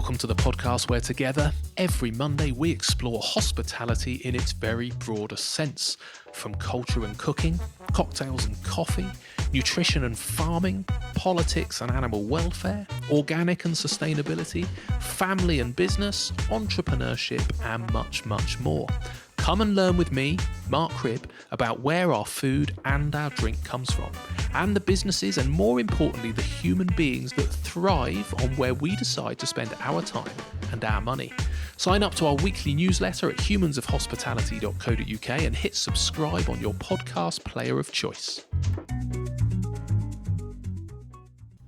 Welcome to the podcast where together, every Monday, we explore hospitality in its very broadest sense. From culture and cooking, cocktails and coffee, nutrition and farming, politics and animal welfare, organic and sustainability, family and business, entrepreneurship, and much, much more. Come and learn with me, Mark Cribb, about where our food and our drink comes from, and the businesses and, more importantly, the human beings that thrive on where we decide to spend our time and our money. Sign up to our weekly newsletter at humansofhospitality.co.uk and hit subscribe on your podcast player of choice.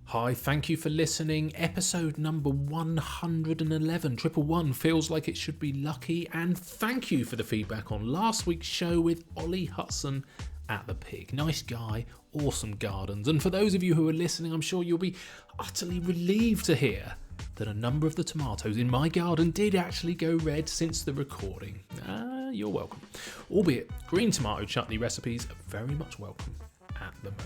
Hi, thank you for listening. Episode number 111. 111 feels like it should be lucky. And thank you for the feedback on last week's show with Ollie Hudson at the Pig. Nice guy, awesome gardens. And for those of you who are listening, I'm sure you'll be utterly relieved to hear that a number of the tomatoes in my garden did actually go red since the recording. You're welcome. Albeit green tomato chutney recipes are very much welcome at the moment.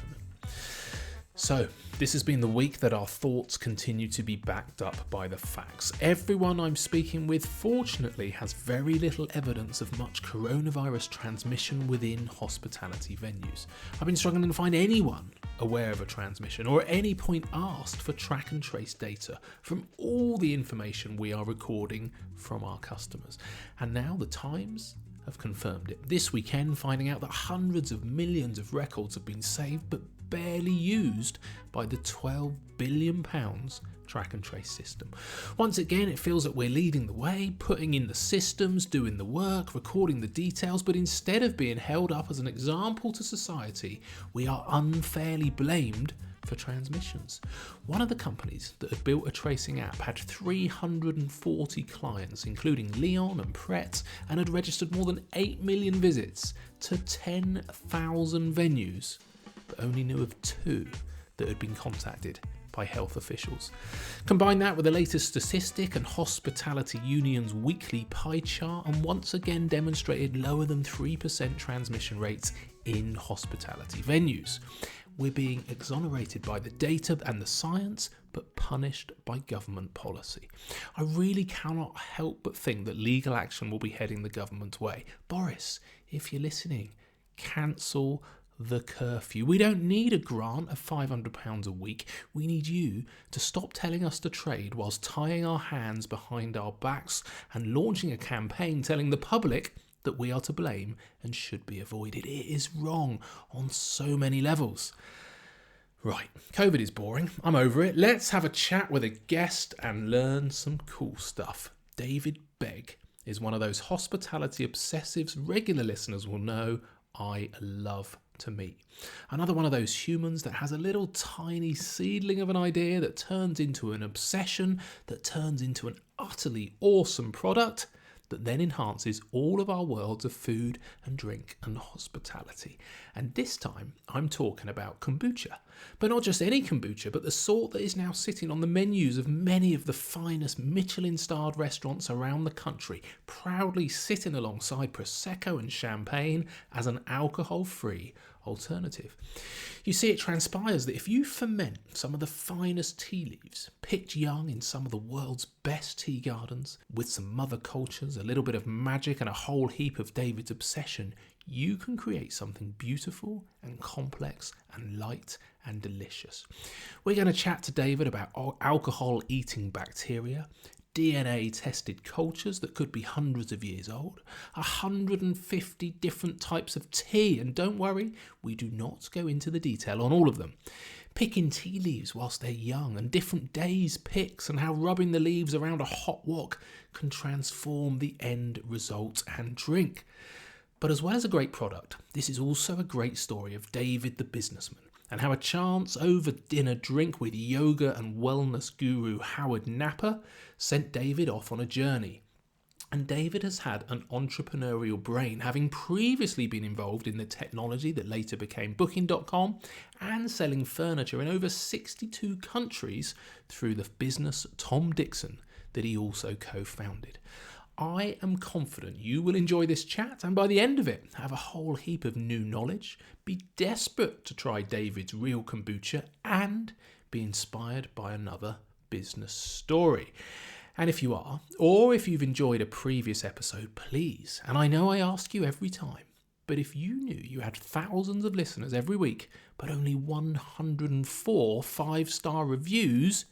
So, this has been the week that our thoughts continue to be backed up by the facts. Everyone I'm speaking with, fortunately, has very little evidence of much coronavirus transmission within hospitality venues. I've been struggling to find anyone aware of a transmission or at any point asked for track and trace data from all the information we are recording from our customers. And now the Times have confirmed it. This weekend, finding out that hundreds of millions of records have been saved but barely used by the £12 billion track and trace system. Once again, it feels that we're leading the way, putting in the systems, doing the work, recording the details, but instead of being held up as an example to society, we are unfairly blamed for transmissions. One of the companies that had built a tracing app had 340 clients, including Leon and Pret, and had registered more than 8 million visits to 10,000 venues, but only knew of 2 that had been contacted by health officials. Combine that with the latest statistic and Hospitality Union's weekly pie chart, and once again demonstrated lower than 3% transmission rates in hospitality venues. We're being exonerated by the data and the science, but punished by government policy. I really cannot help but think that legal action will be heading the government's way. Boris, if you're listening, cancel the curfew. We don't need a grant of £500 a week. We need you to stop telling us to trade whilst tying our hands behind our backs and launching a campaign telling the public that we are to blame and should be avoided. It is wrong on so many levels. Right, COVID is boring. I'm over it. Let's have a chat with a guest and learn some cool stuff. David Begg is one of those hospitality obsessives regular listeners will know I love to meet. Another one of those humans that has a little tiny seedling of an idea that turns into an obsession, that turns into an utterly awesome product, that then enhances all of our worlds of food and drink and hospitality. And this time, I'm talking about kombucha. But not just any kombucha, but the sort that is now sitting on the menus of many of the finest Michelin-starred restaurants around the country, proudly sitting alongside Prosecco and champagne as an alcohol-free alternative. You see, it transpires that if you ferment some of the finest tea leaves, picked young in some of the world's best tea gardens, with some mother cultures, a little bit of magic and a whole heap of David's obsession, you can create something beautiful and complex and light and delicious. We're going to chat to David about alcohol-eating bacteria, DNA-tested cultures that could be hundreds of years old, 150 different types of tea, and don't worry, we do not go into the detail on all of them. Picking tea leaves whilst they're young, and different days picks, and how rubbing the leaves around a hot wok can transform the end result and drink. But as well as a great product, this is also a great story of David the businessman, and how a chance over-dinner drink with yoga and wellness guru Howard Napper sent David off on a journey. And David has had an entrepreneurial brain, having previously been involved in the technology that later became Booking.com and selling furniture in over 62 countries through the business Tom Dixon that he also co-founded. I am confident you will enjoy this chat and by the end of it have a whole heap of new knowledge, be desperate to try David's real kombucha and be inspired by another business story. And if you are, or if you've enjoyed a previous episode, please, and I know I ask you every time, but if you knew you had thousands of listeners every week, but only 104 5-star reviews,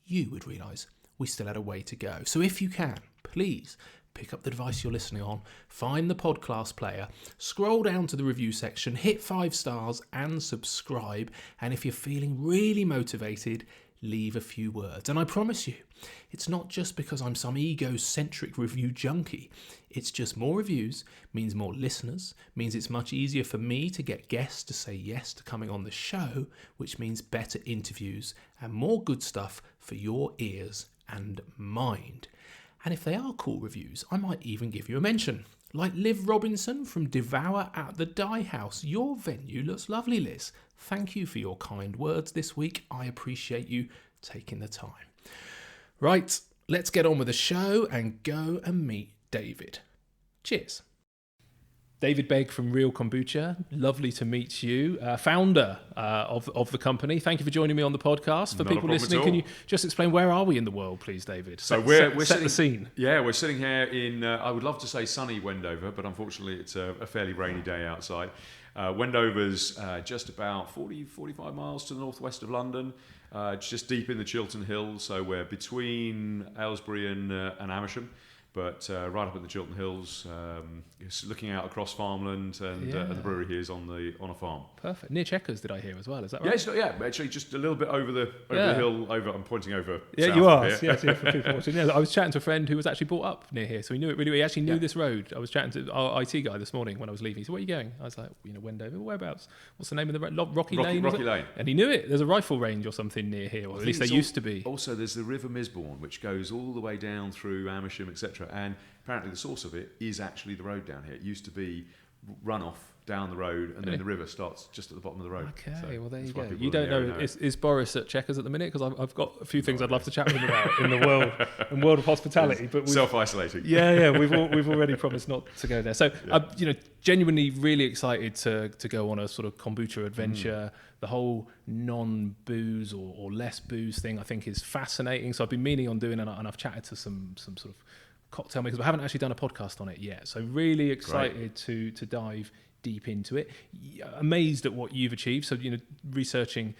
you would realise we still had a way to go. So if you can, please pick up the device you're listening on, find the podcast player, scroll down to the review section, hit 5 stars and subscribe. And if you're feeling really motivated, leave a few words. And I promise you, it's not just because I'm some egocentric review junkie. It's just more reviews means more listeners, means it's much easier for me to get guests to say yes to coming on the show, which means better interviews and more good stuff for your ears and mind. And if they are cool reviews, I might even give you a mention. Like Liv Robinson from Devour at the Dye House. Your venue looks lovely, Liz. Thank you for your kind words this week. I appreciate you taking the time. Right, let's get on with the show and go and meet David. Cheers. David Begg from Real Kombucha. Lovely to meet you. Founder of the company. Thank you for joining me on the podcast. For people listening, can you just explain where are we in the world, please, David? We're set the scene. Yeah, we're sitting here in, I would love to say sunny Wendover, but unfortunately it's a fairly rainy day outside. Wendover's just about 45 miles to the northwest of London, just deep in the Chiltern Hills. So we're between Aylesbury and Amersham. But right up in the Chiltern Hills, looking out across farmland, and the brewery here is on a farm. Perfect. Near Chequers, did I hear as well? Is that right? Yeah, actually, just a little bit over the hill. I'm pointing over. Yeah, south you are. here. Yes, for people watching. Yeah, I was chatting to a friend who was actually brought up near here, so he knew it really. He actually knew this road. I was chatting to our IT guy this morning when I was leaving. He said, "Where are you going?" I was like, Wendover. Whereabouts? What's the name of the road? Rocky Lane. Rocky Lane. And he knew it. There's a rifle range or something near here, or at least there used to be. Also, there's the River Misbourne, which goes all the way down through Amersham, etc. And apparently the source of it is actually the road down here. It used to be runoff down the road, and then the river starts just at the bottom of the road. Okay, so well there you go. You don't know, is Boris at Chequers at the minute? Because I've got a few things I'd love to chat with him about in the world of hospitality. But self-isolating. Yeah, we've already promised not to go there. So genuinely really excited to go on a sort of kombucha adventure. The whole non-booze or less booze thing I think is fascinating. So I've been meaning on doing, and I've chatted to some sort of cocktail makers, but I haven't actually done a podcast on it yet. So really excited to dive deep into it. Amazed at what you've achieved. So, researching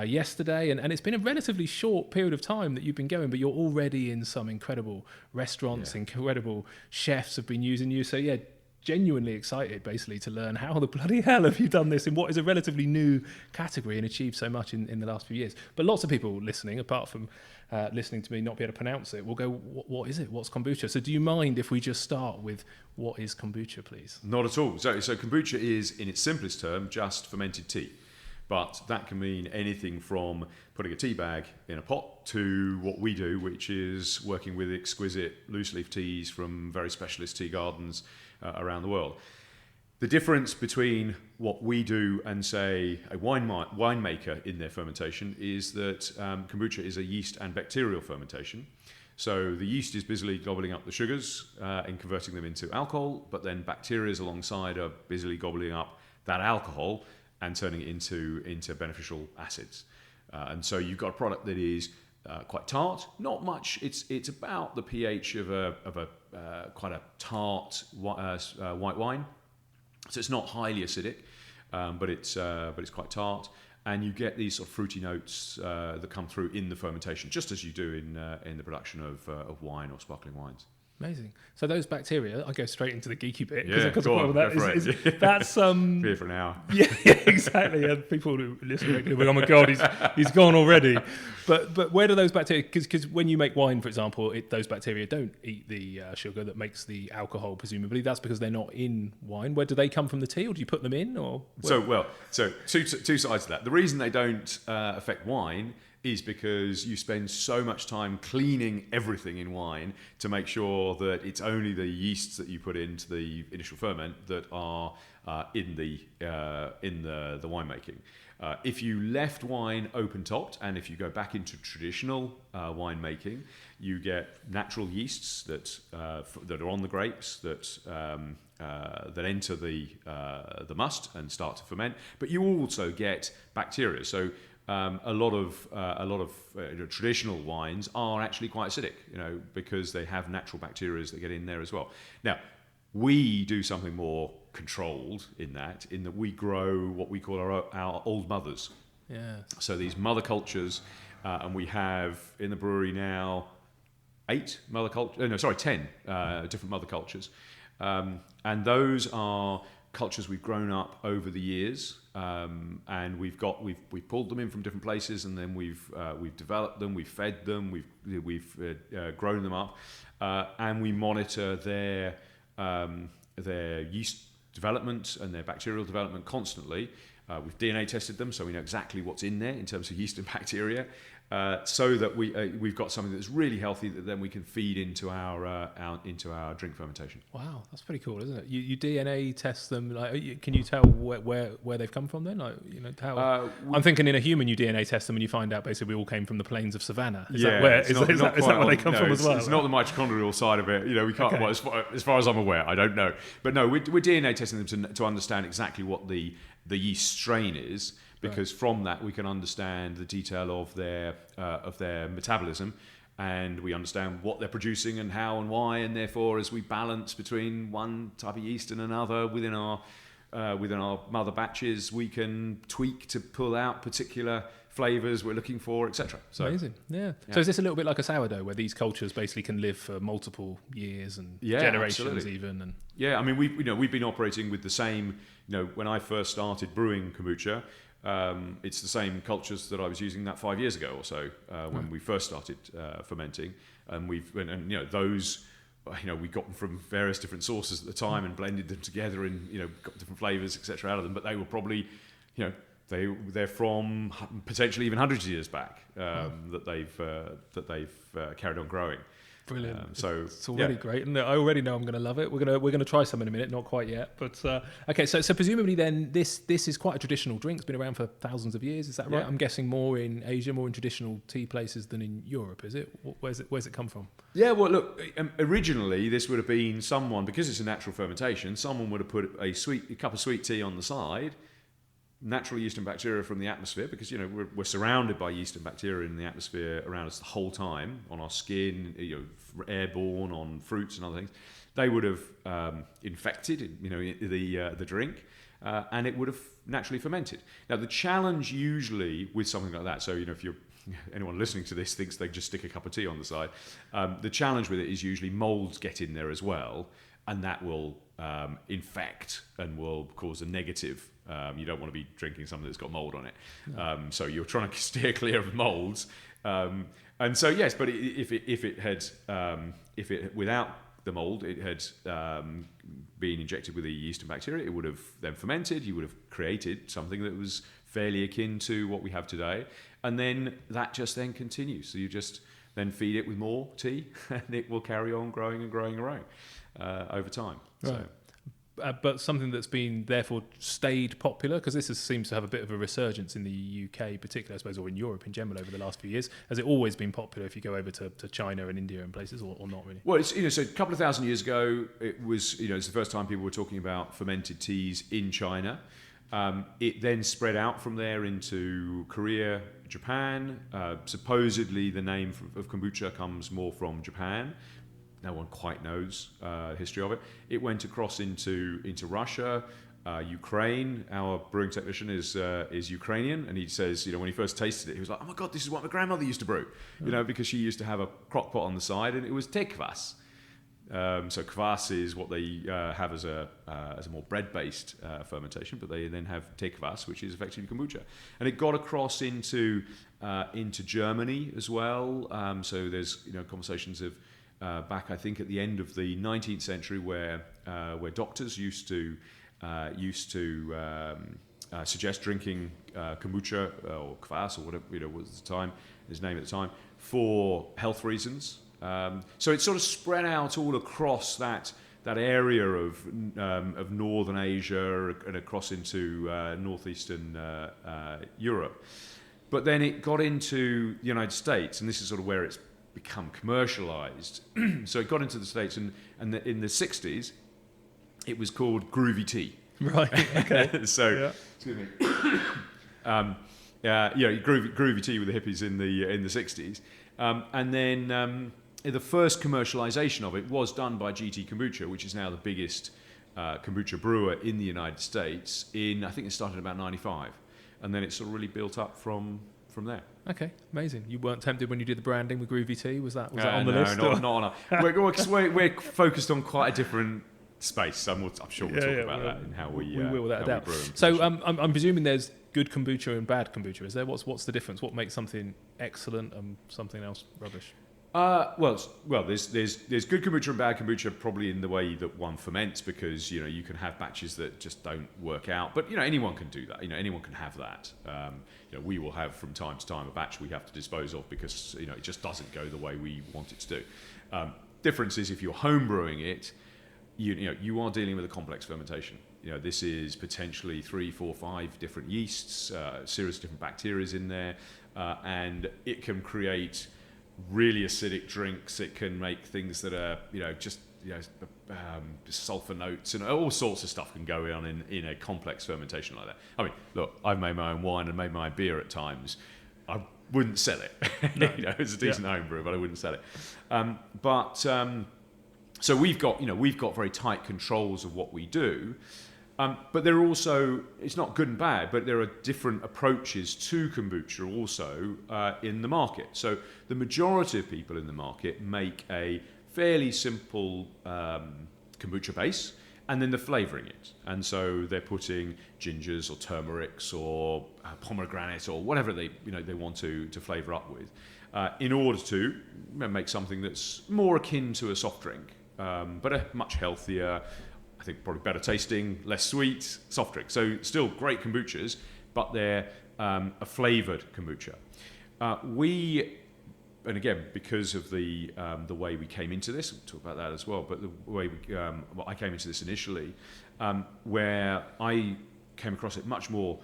yesterday, and it's been a relatively short period of time that you've been going, but you're already in some incredible restaurants, incredible chefs have been using you. So yeah, genuinely excited basically to learn how the bloody hell have you done this in what is a relatively new category and achieved so much in the last few years. But lots of people listening, apart from listening to me not be able to pronounce it, will go, what is it? What's kombucha? So do you mind if we just start with what is kombucha, please? Not at all. So kombucha is, in its simplest term, just fermented tea. But that can mean anything from putting a tea bag in a pot to what we do, which is working with exquisite loose leaf teas from very specialist tea gardens around the world. The difference between what we do and, say, a winemaker in their fermentation is that kombucha is a yeast and bacterial fermentation. So the yeast is busily gobbling up the sugars and converting them into alcohol, but then bacteria alongside are busily gobbling up that alcohol and turning it into beneficial acids. And so you've got a product that is quite tart, not much. It's about the pH of a quite a tart white wine. So it's not highly acidic, but it's quite tart, and you get these sort of fruity notes that come through in the fermentation, just as you do in the production of wine or sparkling wines. Amazing. So those bacteria, I go straight into the geeky bit because that's here for an hour. Yeah, exactly. And people who listen regularly, oh my god, he's gone already. But where do those bacteria? Because when you make wine, for example, those bacteria don't eat the sugar that makes the alcohol. Presumably, that's because they're not in wine. Where do they come from? The tea, or do you put them in? Or so two sides to that. The reason they don't affect wine is because you spend so much time cleaning everything in wine to make sure that it's only the yeasts that you put into the initial ferment that are in the winemaking. If you left wine open-topped, and if you go back into traditional winemaking, you get natural yeasts that are on the grapes that enter the must and start to ferment. But you also get bacteria. So a lot of traditional wines are actually quite acidic, because they have natural bacteria that get in there as well. Now, we do something more controlled in that we grow what we call our old mothers. Yeah. So these mother cultures, and we have in the brewery now 10 different mother cultures, and those are cultures we've grown up over the years, and we've pulled them in from different places, and then we've developed them, we've fed them, we've grown them up, and we monitor their yeast development and their bacterial development constantly. We've DNA tested them, so we know exactly what's in there in terms of yeast and bacteria, so that we've got something that's really healthy that then we can feed into our drink fermentation. Wow, that's pretty cool, isn't it? You DNA test them. Like, can you tell where they've come from then? Like, how? I'm thinking in a human, you DNA test them and you find out basically we all came from the plains of savannah. Is that where they come from as well? It's not the mitochondrial side of it. We can't. Okay. Well, as far as I'm aware, I don't know. But no, we're DNA testing them to understand exactly what the yeast strain is. Because from that we can understand the detail of their metabolism, and we understand what they're producing and how and why, and therefore as we balance between one type of yeast and another within our mother batches, we can tweak to pull out particular flavours we're looking for, etc. So, amazing, yeah. So is this a little bit like a sourdough, where these cultures basically can live for multiple years and generations, absolutely. Even? And yeah, I mean we've been operating with the same. When I first started brewing kombucha. It's the same cultures that I was using that 5 years ago or so when we first started fermenting, and those we got them from various different sources at the time and blended them together and got different flavors, etc. out of them. But they were probably they're from potentially even hundreds of years back that they've carried on growing. Brilliant. So it's already great, and I already know I'm going to love it. We're going to try some in a minute, not quite yet, but okay. So presumably then this is quite a traditional drink. It's been around for thousands of years. Is that right? Yeah. I'm guessing more in Asia, more in traditional tea places than in Europe. Is it? Where's it come from? Yeah. Well, look. Originally, this would have been someone, because it's a natural fermentation. Someone would have put a cup of sweet tea on the side. Natural yeast and bacteria from the atmosphere, because we're surrounded by yeast and bacteria in the atmosphere around us the whole time, on our skin, airborne, on fruits and other things. They would have infected the drink, and it would have naturally fermented. Now the challenge usually with something like that, so if anyone listening to this thinks they just stick a cup of tea on the side, the challenge with it is usually molds get in there as well, and that will infect and will cause a negative. You don't want to be drinking something that's got mold on it. No. So you're trying to steer clear of molds. And so yes, but if it without the mold, it had been injected with the yeast and bacteria, it would have then fermented. You would have created something that was fairly akin to what we have today, and then that just then continues. So you just then feed it with more tea, and it will carry on growing and growing and growing over time. Right. So. But something that's been therefore stayed popular, because this seems to have a bit of a resurgence in the UK particularly, I suppose, or in Europe in general over the last few years. Has it always been popular if you go over to China and India and places, or not really? Well, it's, so a couple of thousand years ago, it was, it's the first time people were talking about fermented teas in China. It then spread out from there into Korea, Japan. Supposedly the name of kombucha comes more from Japan. No one quite knows the history of it. It went across into Russia, Ukraine. Our brewing technician is Ukrainian, and he says, when he first tasted it, he was like, "Oh my God, this is what my grandmother used to brew," because she used to have a crock pot on the side, and it was tekvas. So kvass is what they have as a more bread-based fermentation, but they then have tekvas, which is effectively kombucha, and it got across into Germany as well. So there's conversations of back, I think, at the end of the 19th century, where doctors used to suggest drinking kombucha or kvass or whatever was his name at the time, for health reasons. So it sort of spread out all across that area of northern Asia and across into northeastern Europe. But then it got into the United States, and this is sort of where it's become commercialized. So it got into the States, and in the 60s, it was called groovy tea. Right. Okay. So, excuse me. groovy tea with the hippies in the 60s. And then the first commercialization of it was done by GT Kombucha, which is now the biggest kombucha brewer in the United States. I think it started about 95, and then it sort of really built up from there. Okay, amazing. You weren't tempted when you did the branding with Groovy Tea? Was that on the list? No, not on we're focused on quite a different space. I'm sure we'll talk about that and how we will without a doubt. brew them. So I'm presuming there's good kombucha and bad kombucha. Is there? What's the difference? What makes something excellent and something else rubbish? Well, there's good kombucha and bad kombucha probably in the way that one ferments, because you can have batches that just don't work out. But anyone can do that. Anyone can have that. We will have from time to time a batch we have to dispose of because it just doesn't go the way we want it to do. Difference is if you're home brewing it, you are dealing with a complex fermentation. This is potentially 3, 4, 5 different yeasts, a series of different bacteria in there, and it can create really acidic drinks. It can make things that are sulfur notes and all sorts of stuff can go on in a complex fermentation like that. I mean, look, I've made my own wine and made my own beer at times. I wouldn't sell it. No. It's a decent home brew, but I wouldn't sell it. So we've got very tight controls of what we do. But there are also, it's not good and bad, but there are different approaches to kombucha also in the market. So the majority of people in the market make a fairly simple kombucha base, and then they're flavouring it. And so they're putting gingers or turmerics or pomegranate or whatever they want to flavour up with in order to make something that's more akin to a soft drink, but a much healthier, I think probably better tasting, less sweet soft drink. So still great kombuchas, but they're a flavoured kombucha. And again, because of the way we came into this, we'll talk about that as well, but the way I came into this initially, where I came across it much more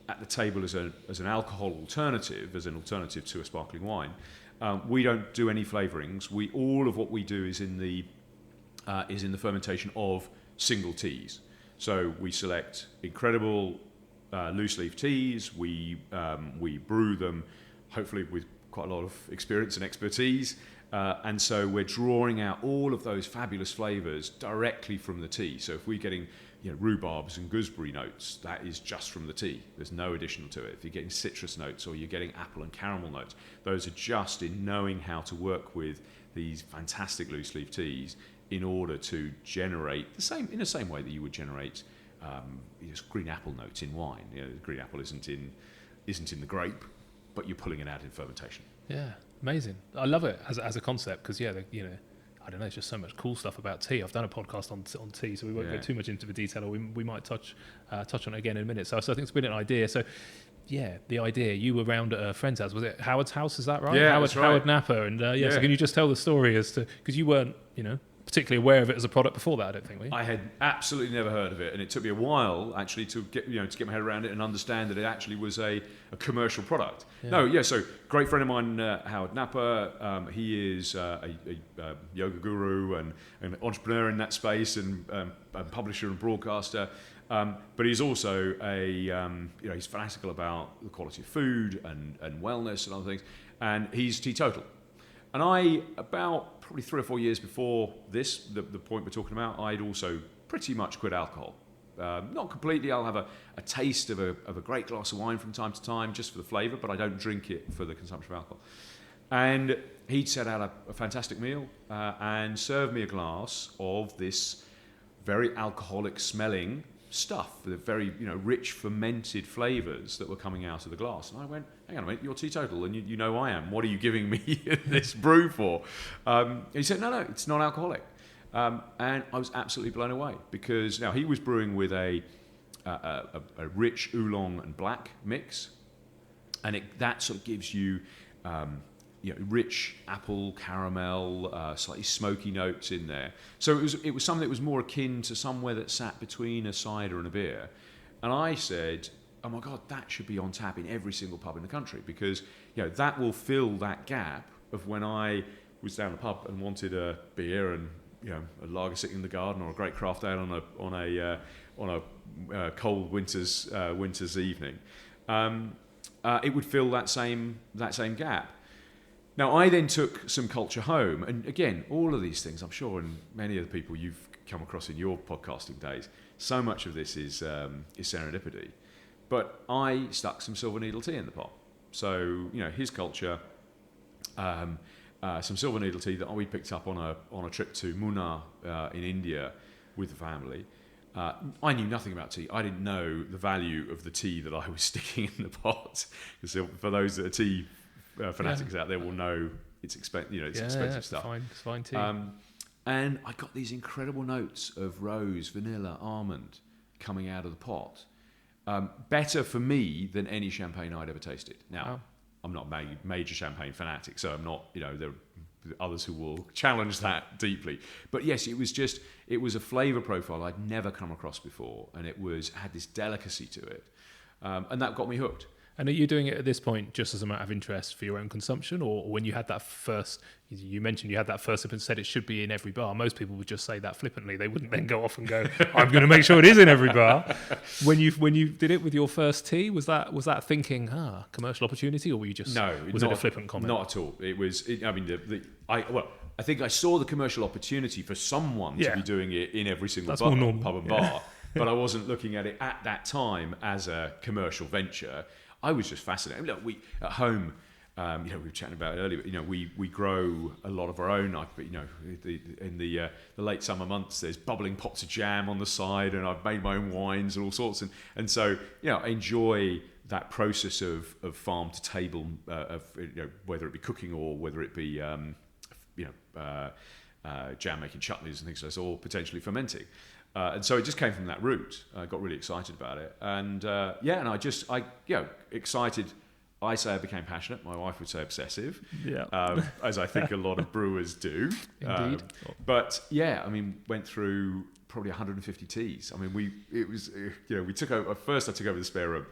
at the table as an alcohol alternative, as an alternative to a sparkling wine. We don't do any flavourings. All of what we do is in the fermentation of single teas. So we select incredible loose leaf teas. We brew them, hopefully with quite a lot of experience and expertise. And so we're drawing out all of those fabulous flavours directly from the tea. So if we're getting rhubarbs and gooseberry notes, that is just from the tea. There's no additional to it. If you're getting citrus notes or you're getting apple and caramel notes, those are just in knowing how to work with these fantastic loose leaf teas in order to generate in the same way that you would generate green apple notes in wine. The green apple isn't in the grape, but you're pulling it out in fermentation. Yeah, amazing. I love it as a concept because I don't know, there's just so much cool stuff about tea. I've done a podcast on tea, so we won't go too much into the detail, or we might touch on it again in a minute. So I think it's a brilliant idea. So yeah, the idea, you were round at a friend's house. Was it Howard's house? Is that right? Yeah, that's right. Howard Napa. And so can you just tell the story as to, because you weren't, particularly aware of it as a product before that, I don't think, were you? I had absolutely never heard of it, and it took me a while actually to get my head around it and understand that it actually was a commercial product. So great friend of mine, Howard Napa, he is a yoga guru and an entrepreneur in that space and publisher and broadcaster, but he's also he's fanatical about the quality of food and wellness and other things, and he's teetotal. And I, about probably 3 or 4 years before this, the point we're talking about, I'd also pretty much quit alcohol. Not completely. I'll have a taste of a great glass of wine from time to time, just for the flavour, but I don't drink it for the consumption of alcohol. And he'd set out a fantastic meal and served me a glass of this very alcoholic smelling stuff, the very rich fermented flavours that were coming out of the glass. And I went, hang on a minute, you're teetotal and you know I am. What are you giving me this brew for? And he said, no, it's not alcoholic. And I was absolutely blown away because now he was brewing with a rich oolong and black mix, and that sort of gives you rich apple, caramel, slightly smoky notes in there. So it was something that was more akin to somewhere that sat between a cider and a beer. And I said, oh my God, that should be on tap in every single pub in the country, because that will fill that gap of when I was down the pub and wanted a beer and a lager sitting in the garden or a great craft ale on a cold winter's evening. it would fill that same gap. Now, I then took some culture home, and again, all of these things, I'm sure, and many of the people you've come across in your podcasting days, so much of this is serendipity. But I stuck some silver needle tea in the pot. So, his culture, some silver needle tea that we picked up on a trip to Munnar in India with the family. I knew nothing about tea. I didn't know the value of the tea that I was sticking in the pot. So for those that are tea fanatics out there will know it's expensive stuff. It's fine tea. And I got these incredible notes of rose, vanilla, almond coming out of the pot. Better for me than any champagne I'd ever tasted. Now, I'm not a major champagne fanatic, so I'm not, there are others who will challenge that deeply. But yes, it was a flavour profile I'd never come across before, and it had this delicacy to it. And that got me hooked. And are you doing it at this point just as a matter of interest for your own consumption, or when you had that first, you mentioned you had that first sip and said it should be in every bar. Most people would just say that flippantly. They wouldn't then go off and go, I'm going to make sure it is in every bar. When you did it with your first tea, was that thinking, commercial opportunity, or were you just, was it a flippant comment? Not at all. It was, I think I saw the commercial opportunity for someone to be doing it in every single pub and bar, but I wasn't looking at it at that time as a commercial venture. I was just fascinated. Look, we at home, we were chatting about it earlier. But, we grow a lot of our own. In the late summer months, there's bubbling pots of jam on the side, and I've made my own wines and all sorts. And so, I enjoy that process of farm to table, whether it be cooking or whether it be jam making chutneys and things like that, or potentially fermenting. And so it just came from that route. I got really excited about it, and excited. I say I became passionate. My wife would say obsessive, as I think a lot of brewers do. Indeed. Went through probably 150 teas. We took over. First, I took over the spare room,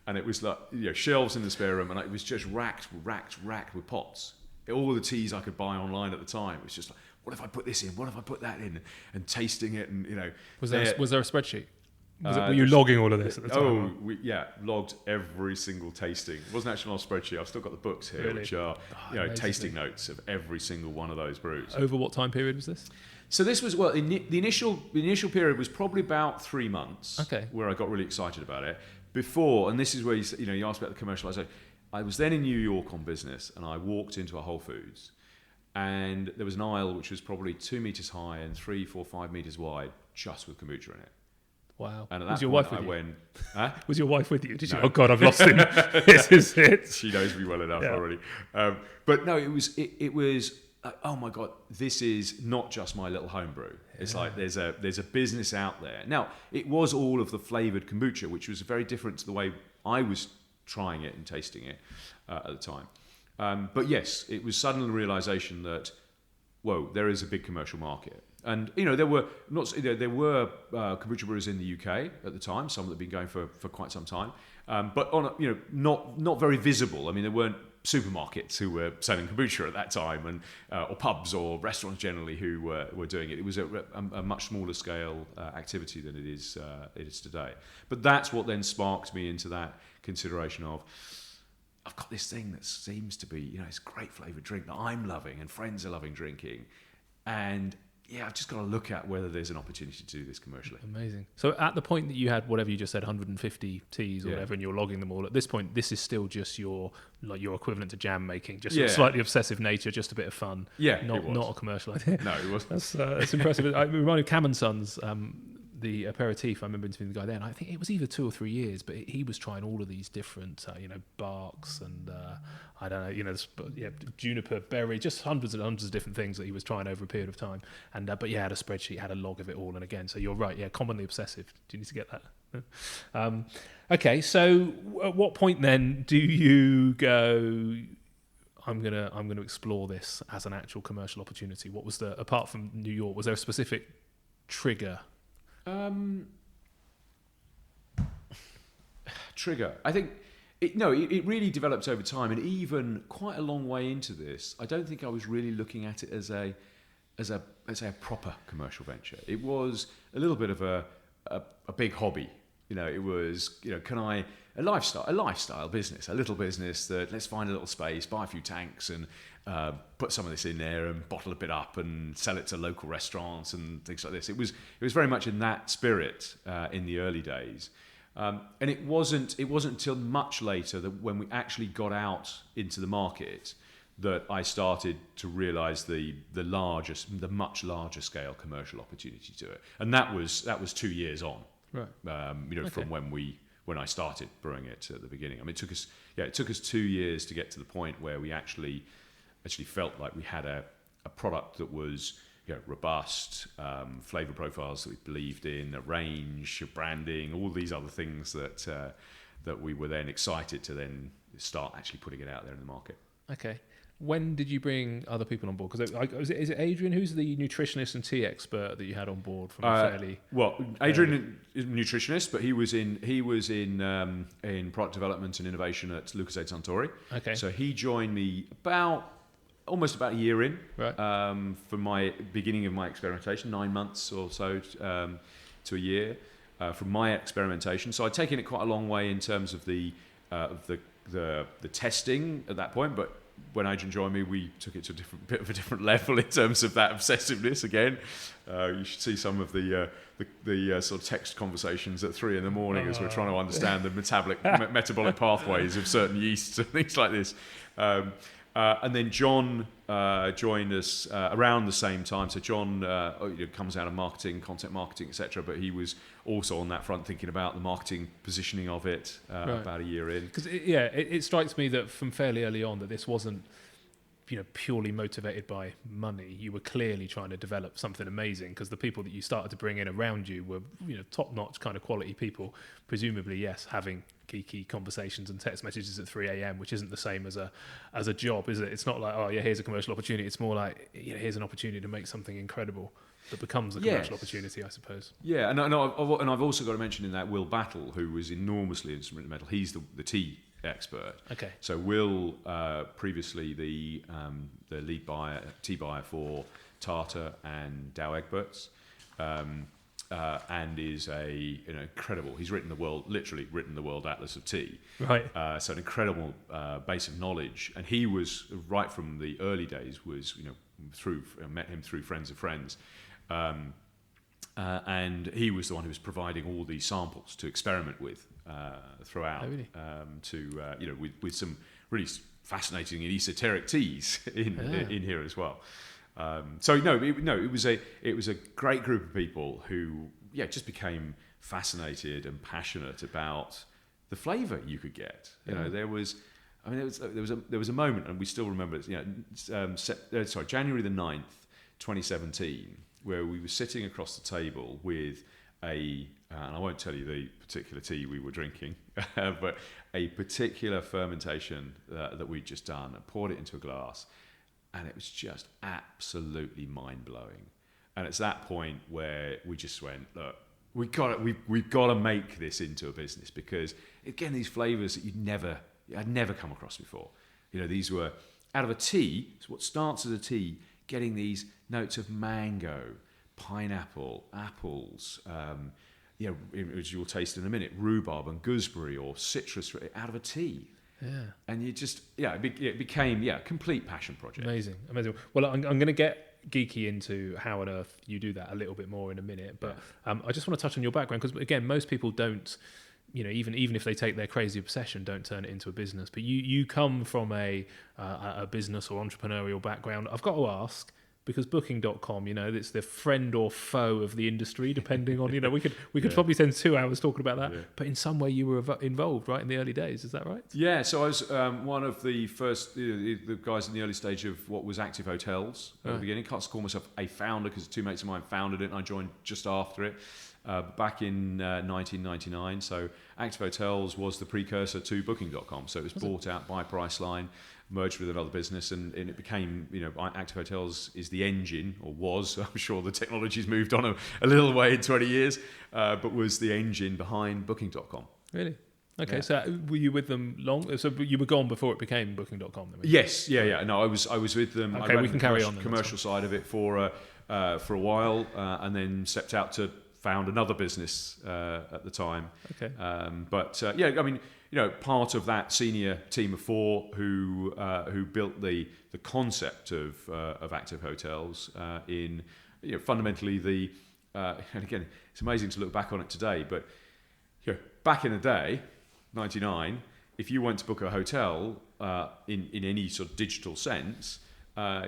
and it was like shelves in the spare room, and it was just racked with pots. All the teas I could buy online at the time. It was just like, what if I put this in? What if I put that in? And tasting it, and Was there a spreadsheet? Were you logging all of this at the time? Logged every single tasting. It wasn't actually on a spreadsheet. I've still got the books here, which are tasting notes of every single one of those brews. Over what time period was this? So this was the initial period was probably about 3 months. Okay. Where I got really excited about it. Before, and this is where you asked about the commercialization. I was then in New York on business, and I walked into a Whole Foods. And there was an aisle which was probably 2 meters high and 3, 4, 5 meters wide, just with kombucha in it. Wow. And at was that your point, wife with I you? went, Was your wife with you? Did No. you? Oh God, I've lost him. This is it. She knows me well enough already. But no, it was. Oh my God, this is not just my little homebrew. It's like there's a business out there. Now, it was all of the flavored kombucha, which was very different to the way I was trying it and tasting it at the time. But yes, it was suddenly the realization that, whoa, there is a big commercial market. And there were kombucha brewers in the UK at the time, some that had been going for quite some time, but on not very visible. There weren't supermarkets who were selling kombucha at that time, and or pubs or restaurants generally who were doing it. It was a much smaller scale activity than it is today. But that's what then sparked me into that consideration of, I've got this thing that seems to be, it's a great flavoured drink that I'm loving and friends are loving drinking. And I've just got to look at whether there's an opportunity to do this commercially. Amazing. So at the point that you had whatever you just said, 150 teas or whatever, and you're logging them all, at this point, this is still just your equivalent to jam making, just your slightly obsessive nature, just a bit of fun. Yeah, not a commercial idea. No, it wasn't. That's impressive. I reminded of Cam & Sons, the aperitif. I remember interviewing the guy there, and I think it was either 2 or 3 years, but he was trying all of these different, barks and I don't know, juniper, berry, just hundreds and hundreds of different things that he was trying over a period of time. And but had a spreadsheet, had a log of it all. And again, so you're right, commonly obsessive. Do you need to get that? Okay, so at what point then do you go, I'm gonna explore this as an actual commercial opportunity? What was apart from New York, was there a specific trigger? Trigger. I think it really developed over time, and even quite a long way into this, I don't think I was really looking at it as a proper commercial venture. It was a little bit of a big hobby It was, a lifestyle business, a little business that let's find a little space, buy a few tanks and put some of this in there and bottle a bit up and sell it to local restaurants and things like this. It was very much in that spirit in the early days. And it wasn't until much later that when we actually got out into the market that I started to realise the much larger scale commercial opportunity to it, and that was 2 years on, right? From when I started brewing it at the beginning. I mean, it took us 2 years to get to the point where we actually felt like we had a product that was robust, flavour profiles that we believed in, a range, branding, all these other things that we were then excited to then start actually putting it out there in the market. Okay. When did you bring other people on board? Because is it Adrian, who's the nutritionist and tea expert that you had on board from fairly? Well, Adrian is a nutritionist, but he was in product development and innovation at Lucas Aid Suntory. Okay. So he joined me almost about a year in, right, for my beginning of my experimentation, 9 months or so to a year from my experimentation. So I'd taken it quite a long way in terms of the testing at that point, but when Adrian joined me, we took it to a bit of a different level in terms of that obsessiveness. Again, you should see some of the sort of text conversations at 3 a.m. as we're trying to understand the metabolic pathways of certain yeasts and things like this. And then John joined us around the same time. So John comes out of marketing, content marketing, etc. But he was also on that front thinking about the marketing positioning of it about a year in. Because it strikes me that from fairly early on that this wasn't purely motivated by money. You were clearly trying to develop something amazing, because the people that you started to bring in around you were top-notch kind of quality people, presumably, yes, having geeky conversations and text messages at 3 a.m, which isn't the same as a job, is it? It's not like, oh yeah, here's a commercial opportunity. It's more like, here's an opportunity to make something incredible that becomes a commercial opportunity, I suppose. Yeah, and I've also got to mention in that Will Battle, who was enormously instrumental. He's the tea expert. Okay. So Will, previously the lead tea buyer for Tartar and Dow Egberts, and is incredible. He's literally written the World Atlas of Tea. Right. So an incredible base of knowledge, and he was right from the early days. Met him through friends of friends. And he was the one who was providing all these samples to experiment with throughout. Oh, really? With some really fascinating and esoteric teas in here as well. It was a great group of people who just became fascinated and passionate about the flavour you could get. There was a moment, and we still remember it. January the 9th, 2017. Where we were sitting across the table with and I won't tell you the particular tea we were drinking, but a particular fermentation that we'd just done, and poured it into a glass, and it was just absolutely mind-blowing. And it's that point where we just went, look, we've got to make this into a business, because again, these flavours that I'd never come across before. These were out of a tea. So what starts as a tea, getting these notes of mango, pineapple, apples, as you'll taste in a minute, rhubarb and gooseberry or citrus out of a tea. Yeah. And you just, it became a complete passion project. Amazing. Well, I'm going to get geeky into how on earth you do that a little bit more in a minute, but I just want to touch on your background, because again, most people don't, even if they take their crazy obsession, don't turn it into a business. But you come from a business or entrepreneurial background. I've got to ask, because Booking.com, it's the friend or foe of the industry, depending on, we could probably spend 2 hours talking about that. Yeah. But in some way, you were involved, right, in the early days. Is that right? Yeah. So I was one of the first the guys in the early stage of what was Active Hotels at the beginning. Can't call myself a founder, because 2 mates of mine founded it, and I joined just after it. Back in 1999. So Active Hotels was the precursor to Booking.com. So it was bought out by Priceline, merged with another business, and it became, Active Hotels is the engine, or was, I'm sure the technology's moved on a little way in 20 years, but was the engine behind Booking.com. Really? Okay, so were you with them long? So you were gone before it became Booking.com? Then, yes, yeah. No, I was with them. Okay, we can carry on. Commercial side of it for a while, and then stepped out to found another business at the time. Okay. Part of that senior team of 4 who built the concept of active hotels in fundamentally the and again, it's amazing to look back on it today, but back in the day, 99, if you went to book a hotel in any sort of digital sense,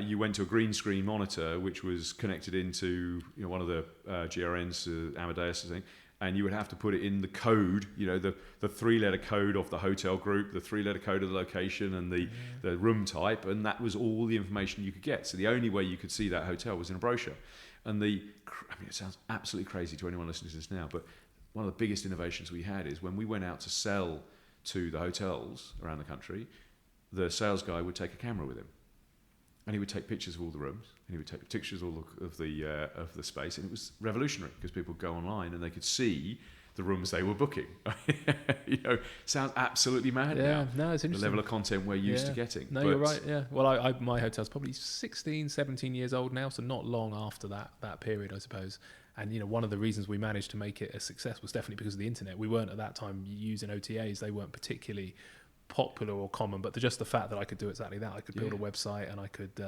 you went to a green screen monitor which was connected into one of the GRNs, Amadeus, I think, and you would have to put it in the code, the 3-letter code of the hotel group, the 3-letter code of the location, and the room type, and that was all the information you could get. So the only way you could see that hotel was in a brochure. And it sounds absolutely crazy to anyone listening to this now, but one of the biggest innovations we had is when we went out to sell to the hotels around the country, the sales guy would take a camera with him, and he would take pictures of all the rooms, and he would take pictures of all of the space, and it was revolutionary because people would go online and they could see the rooms they were booking. Sounds absolutely mad now. Yeah, no, it's interesting. The level of content we're used to getting. No, you're right, yeah. Well, my hotel's probably 16, 17 years old now, so not long after that period, I suppose. And, one of the reasons we managed to make it a success was definitely because of the internet. We weren't at that time using OTAs. They weren't particularly popular or common, but just the fact that I could do exactly that, I could build a website and I could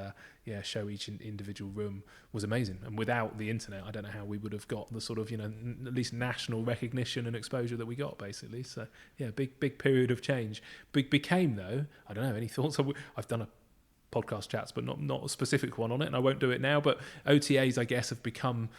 show each individual room was amazing. And without the internet, I don't know how we would have got the sort of at least national recognition and exposure that we got, basically. So big period of change. Became though, I don't know, any thoughts? I've done a podcast chats, but not a specific one on it, and I won't do it now. But OTAs, I guess, have become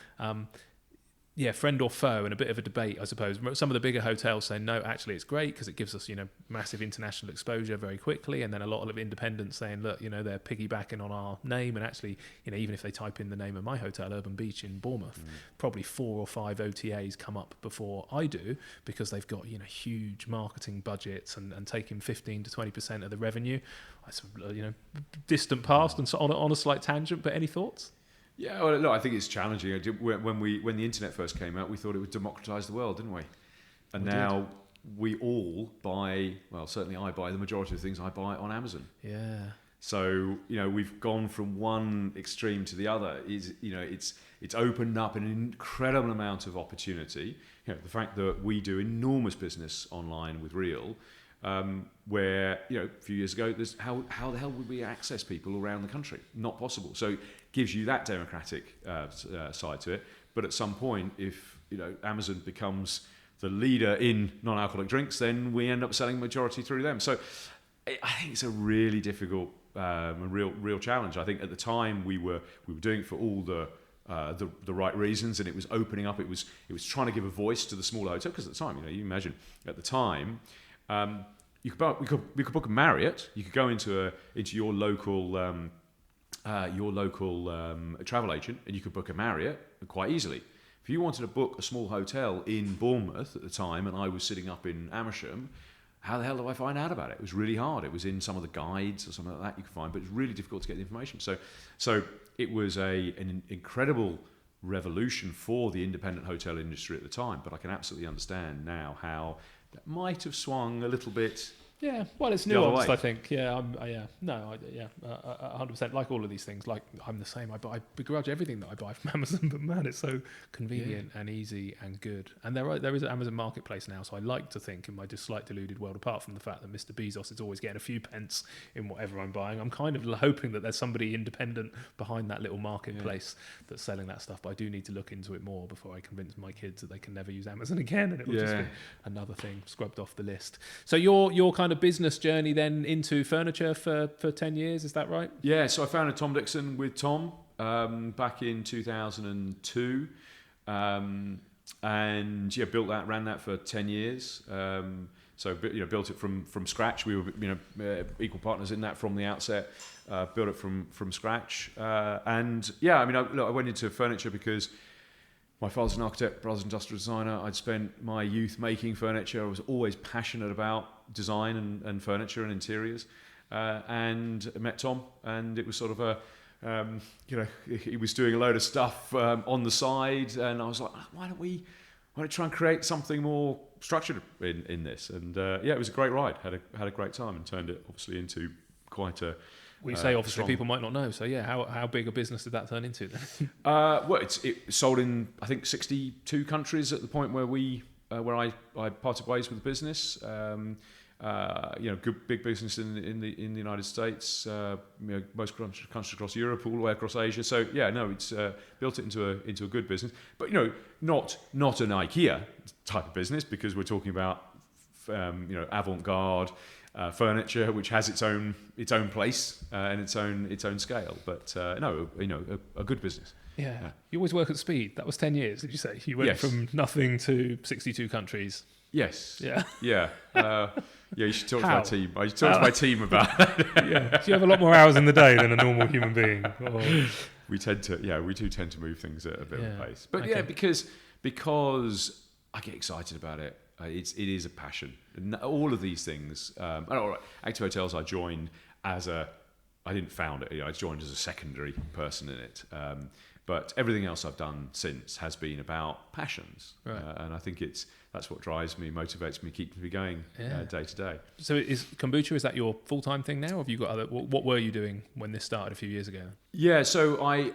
friend or foe, and a bit of a debate, I suppose. Some of the bigger hotels say, no, actually it's great because it gives us, massive international exposure very quickly. And then a lot of independents saying, look, they're piggybacking on our name. And actually, even if they type in the name of my hotel, Urban Beach in Bournemouth, probably 4 or 5 OTAs come up before I do because they've got, huge marketing budgets and taking 15 to 20% of the revenue. Distant past and so on a slight tangent, but any thoughts? Yeah, well, look, I think it's challenging. When the internet first came out, we thought it would democratise the world, didn't we? And now we all buy. Well, certainly I buy the majority of things I buy on Amazon. Yeah. So we've gone from one extreme to the other. It's opened up an incredible amount of opportunity. The fact that we do enormous business online with Real. Where a few years ago, there's how the hell would we access people around the country? Not possible. So it gives you that democratic side to it. But at some point, if Amazon becomes the leader in non-alcoholic drinks, then we end up selling majority through them. So I think it's a really difficult, real challenge. I think at the time we were doing it for all the right reasons, and it was opening up. It was trying to give a voice to the smaller hotel because at the time, you imagine at the time. We could book a Marriott. You could go into your local travel agent, and you could book a Marriott quite easily. If you wanted to book a small hotel in Bournemouth at the time, and I was sitting up in Amersham, how the hell do I find out about it? It was really hard. It was in some of the guides or something like that you could find, but it's really difficult to get the information. So it was an incredible revolution for the independent hotel industry at the time. But I can absolutely understand now how that might have swung a little bit. Yeah, well, it's nuanced, I think. 100%. Like all of these things, like I'm the same. I begrudge everything that I buy from Amazon, but man, it's so convenient and easy and good. And there is an Amazon marketplace now, so I like to think in my slight deluded world, apart from the fact that Mr. Bezos is always getting a few pence in whatever I'm buying, I'm kind of hoping that there's somebody independent behind that little marketplace that's selling that stuff. But I do need to look into it more before I convince my kids that they can never use Amazon again, and it will just be another thing scrubbed off the list. So your kind of business journey then into furniture for 10 years, is that right? Yeah, so I founded Tom Dixon with Tom back in 2002, and built that, ran that for 10 years. So built it from scratch. We were equal partners in that from the outset. Built it from scratch, I went into furniture because my father's an architect, brother's an industrial designer. I'd spent my youth making furniture. I was always passionate about design and furniture and interiors. And I met Tom, and it was sort of he was doing a load of stuff on the side, and I was like, why don't try and create something more structured in this? And it was a great ride. Had a great time, and turned it obviously into quite a We say obviously people might not know. So yeah, how big a business did that turn into then? Well, it sold in I think 62 countries at the point where I parted ways with the business. Good big business in the United States, most countries across Europe, all the way across Asia. So it's built it into a good business, but not an IKEA type of business, because we're talking about avant-garde furniture, which has its own place and its own scale. But a good business. Yeah. You always work at speed. That was 10 years, did you say? You went from nothing to 62 countries. Yes. Yeah. Yeah. You should talk to my team. I should talk to my team about that. Yeah. Do you have a lot more hours in the day than a normal human being? Or... We do tend to move things at a bit of a pace. But okay. Because I get excited about it. It is a passion. All of these things. Active Hotels, I joined I didn't found it. I joined as a secondary person in it. But everything else I've done since has been about passions, right. And I think that's what drives me, motivates me, keeps me going day to day. So is Kombucha, is that your full-time thing now, or have you got other? What were you doing when this started a few years ago? Yeah, so I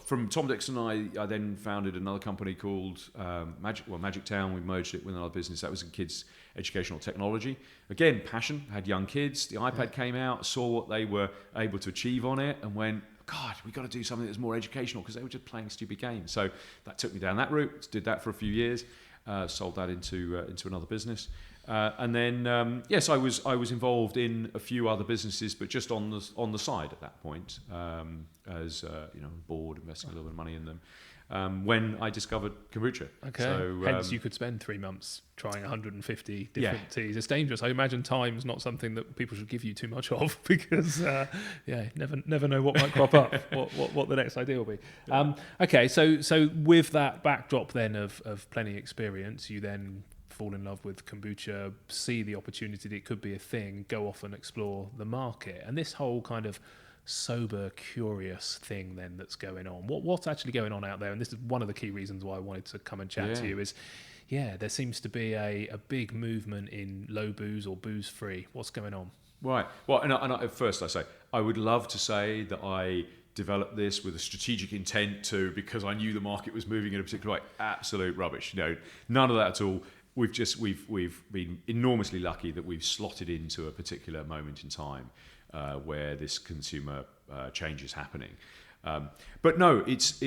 from Tom Dixon, I then founded another company called Magic Town. We merged it with another business that was in kids' educational technology. Again, passion. Had young kids. The iPad came out, saw what they were able to achieve on it, and went, God, we've got to do something that's more educational, because they were just playing stupid games. So that took me down that route. Did that for a few years. Sold that into another business, and then yes, I was involved in a few other businesses, but just on the side at that point, as board, investing a little bit of money in them. When I discovered kombucha. Okay. So, hence you could spend 3 months trying 150 different teas. It's dangerous. I imagine time's not something that people should give you too much of, because never know what might crop up, what the next idea will be. Okay, so with that backdrop then of plenty experience, you then fall in love with kombucha, see the opportunity that it could be a thing, go off and explore the market, and this whole kind of sober, curious thing then that's going on. What's actually going on out there? And this is one of the key reasons why I wanted to come and chat to you is, there seems to be a big movement in low booze or booze free. What's going on? Right. Well, and at first I say, I would love to say that I developed this with a strategic intent because I knew the market was moving in a particular way. Absolute rubbish. None of that at all. We've been enormously lucky that we've slotted into a particular moment in time where this consumer change is happening. But no, it's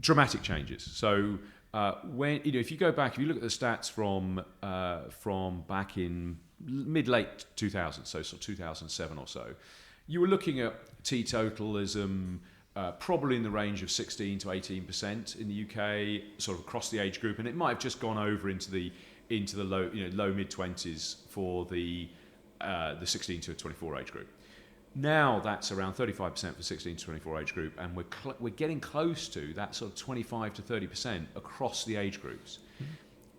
dramatic changes. So if you go back, if you look at the stats from back in mid-late 2000s, so sort of 2007 or so, you were looking at teetotalism probably in the range of 16 to 18% in the UK, sort of across the age group, and it might have just gone over into the low mid-20s for the 16 to 24 age group. Now that's around 35% for 16 to 24 age group, and we're getting close to that sort of 25 to 30% across the age groups. Mm-hmm.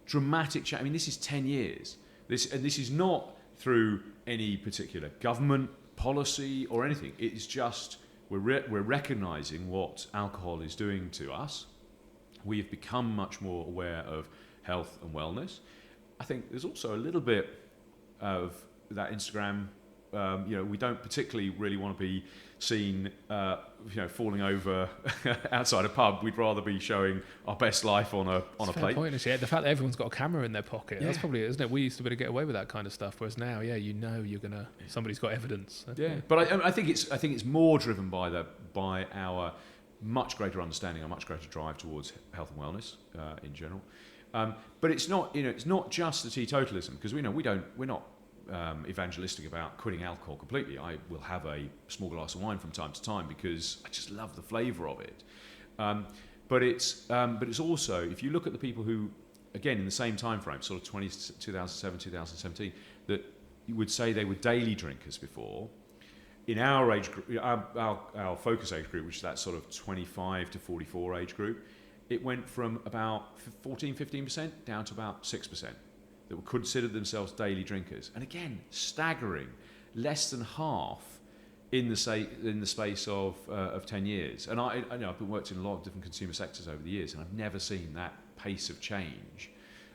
Dramatic change. I mean, this is 10 years. This is not through any particular government policy or anything. It is just we're recognizing what alcohol is doing to us. We have become much more aware of health and wellness. I think there's also a little bit of that Instagram. We don't particularly really want to be seen, falling over outside a pub. We'd rather be showing our best life on a plate. Point, the fact that everyone's got a camera in their pocket, that's probably it, isn't it? We used to be able to get away with that kind of stuff, whereas now, somebody's got evidence. Yeah, but I think it's more driven by our much greater understanding, our much greater drive towards health and wellness in general. But it's not just the teetotalism, because we're not evangelistic about quitting alcohol completely. I will have a small glass of wine from time to time because I just love the flavour of it. But it's also, if you look at the people who, again, in the same time frame, sort of 2007, 2017, that you would say they were daily drinkers before. In our age group, our focus age group, which is that sort of 25 to 44 age group, it went from about 15% down to about 6%. That would consider themselves daily drinkers, and again, staggering, less than half in the space of 10 years. And I've been worked in a lot of different consumer sectors over the years, and I've never seen that pace of change,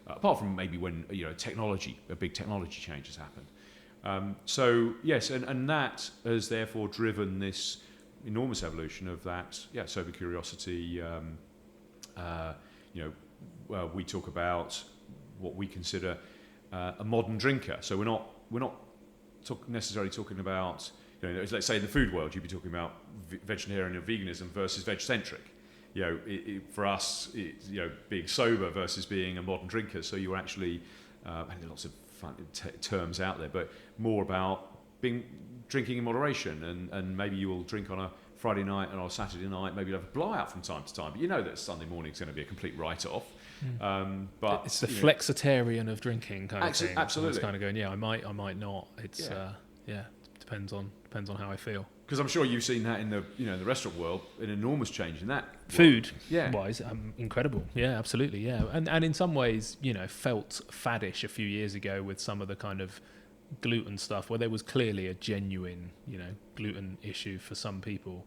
apart from maybe when a big technology change has happened. So yes, and that has therefore driven this enormous evolution of that. Yeah, sober curiosity. We talk about what we consider a modern drinker. So we're not necessarily talking about, let's say in the food world, you'd be talking about vegetarian and veganism versus veg-centric. For us, being sober versus being a modern drinker. So you're actually, and there are lots of fun terms out there, but more about drinking in moderation, and maybe you will drink on a Friday night and on a Saturday night, maybe you'll have a blowout from time to time, but you know that Sunday morning is going to be a complete write-off. But it's the flexitarian of drinking kind of thing. Absolutely. It's kind of going, I might not. It's depends on how I feel. Because I'm sure you've seen that in the the restaurant world, an enormous change in that food world. Wise, incredible. Yeah, absolutely. Yeah, and in some ways, felt faddish a few years ago with some of the kind of gluten stuff, where there was clearly a genuine gluten issue for some people,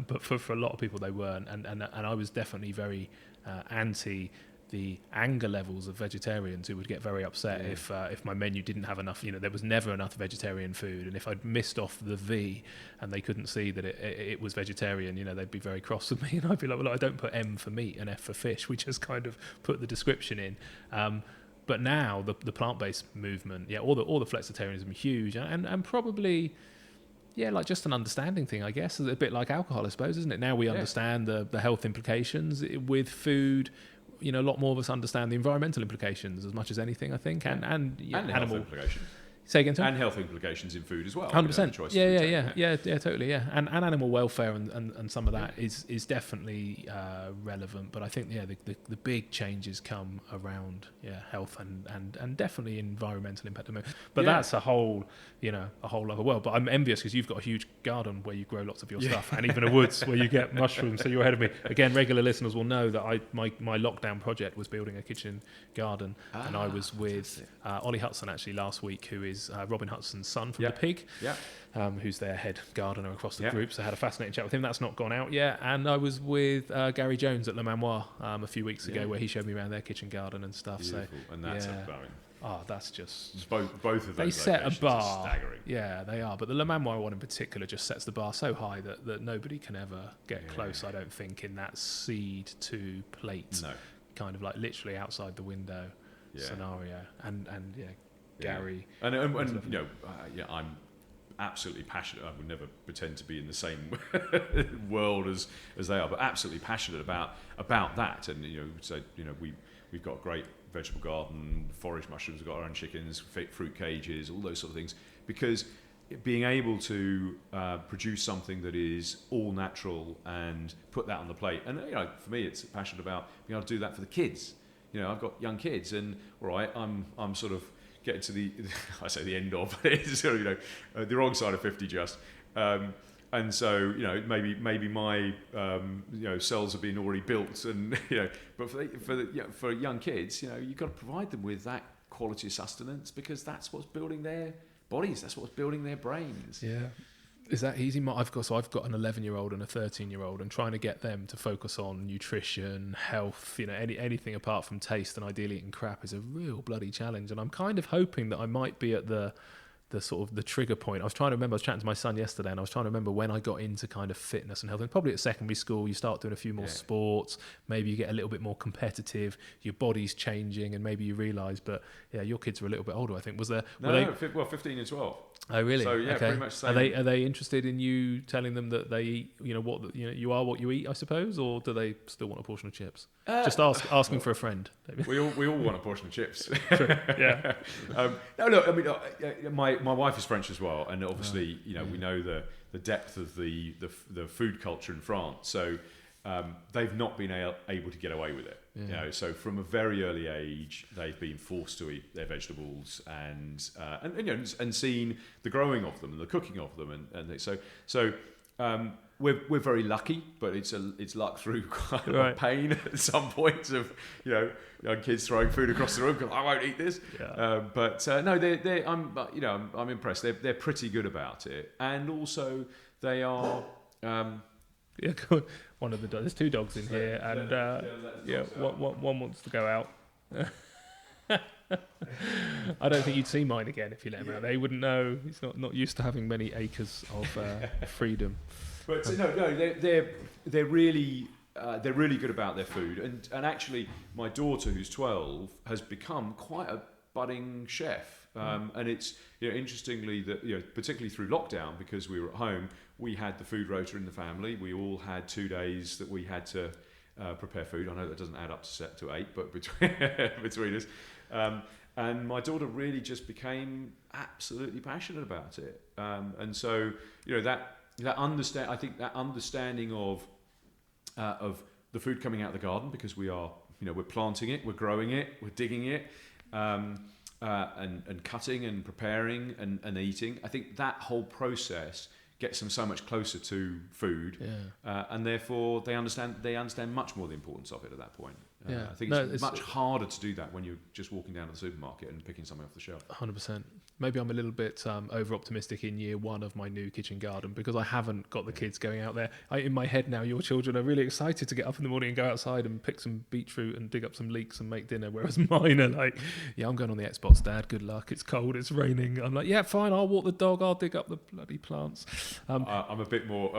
but for a lot of people they weren't, and I was definitely very anti the anger levels of vegetarians who would get very upset if my menu didn't have enough. There was never enough vegetarian food, and if I'd missed off the V and they couldn't see that it was vegetarian, they'd be very cross with me, and I'd be like, well, I don't put M for meat and F for fish. We just kind of put the description in. But now the plant-based movement, all the flexitarianism, huge, and probably. Yeah, like just an understanding thing, I guess. It's a bit like alcohol, I suppose, isn't it? Now we understand the health implications with food. A lot more of us understand the environmental implications as much as anything, I think, and animal health implications. Say again, Tom? And health implications in food as well. 100%. Yeah, totally. Yeah, and animal welfare and some of that is definitely relevant. But I think the big changes come around health and definitely environmental impact. But that's a whole other world. But I'm envious because you've got a huge garden where you grow lots of your stuff, and even a woods where you get mushrooms. So you're ahead of me. Again, regular listeners will know that my lockdown project was building a kitchen garden, and I was with Ollie Hudson actually last week, who is Robin Hudson's son from the Pig, who's their head gardener across the group. So I had a fascinating chat with him. That's not gone out yet. And I was with Gary Jones at Le Manoir a few weeks ago, where he showed me around their kitchen garden and stuff. Beautiful. So and that's that's just both of those. They set a bar. Staggering. Yeah, they are. But the Le Manoir one in particular just sets the bar so high that nobody can ever get close. I don't think in that seed to plate, kind of like literally outside the window scenario. And Gary. And I'm absolutely passionate. I would never pretend to be in the same world as they are, but absolutely passionate about that. And we've got a great vegetable garden, forage mushrooms, we've got our own chickens, fruit cages, all those sort of things. Because being able to produce something that is all natural and put that on the plate, and for me, it's passionate about being able to do that for the kids. I've got young kids, and I'm sort of getting to the end of it's the wrong side of 50 just, and so maybe my cells have been already built, and but for young kids, you've got to provide them with that quality of sustenance, because that's what's building their bodies, that's what's building their brains. Is that easy? I've got an 11-year-old and a 13-year-old, and trying to get them to focus on nutrition, health, anything apart from taste, and ideally eating crap, is a real bloody challenge. And I'm kind of hoping that I might be at the sort of the trigger point. I was chatting to my son yesterday, and I was trying to remember when I got into kind of fitness and health. And probably at secondary school, you start doing a few more sports, maybe you get a little bit more competitive, your body's changing, and maybe you realise, but your kids were a little bit older, I think. Was there? 15 and 12. Oh, really? So okay. Pretty much the same. Are they interested in you telling them that they eat, you are what you eat, I suppose, or do they still want a portion of chips? Just asking for a friend. We all want a portion of chips. True. Yeah. No, look. I mean, my wife is French as well, and obviously, we know the depth of the food culture in France. So they've not been able to get away with it. So from a very early age, they've been forced to eat their vegetables and seen the growing of them and the cooking of them, and we're very lucky, but it's luck through quite a lot of pain at some point of young kids throwing food across the room because I won't eat this. I'm impressed. They're pretty good about it, and also they are. One of the dogs. There's two dogs in here, and one wants to go out. I don't think you'd see mine again if you let him out there. He wouldn't know. He's not used to having many acres of freedom. But they're really good about their food, and actually, my daughter, who's 12, has become quite a budding chef. And it's interestingly that particularly through lockdown, because we were at home, we had the food rota in the family. We all had 2 days that we had to prepare food. I know that doesn't add up to 8, but between us. And my daughter really just became absolutely passionate about it. And so I think that understanding of the food coming out of the garden, because we're planting it, we're growing it, we're digging it, and cutting and preparing and eating. I think that whole process gets them so much closer to food, and therefore they understand much more the importance of it at that point. I think it's much harder to do that when you're just walking down to the supermarket and picking something off the shelf. 100%. Maybe I'm a little bit over-optimistic in year 1 of my new kitchen garden, because I haven't got the kids going out there. In my head now, your children are really excited to get up in the morning and go outside and pick some beetroot and dig up some leeks and make dinner, whereas mine are like, I'm going on the Xbox, Dad, good luck, it's cold, it's raining. I'm like, yeah, fine, I'll walk the dog, I'll dig up the bloody plants. I'm a bit more,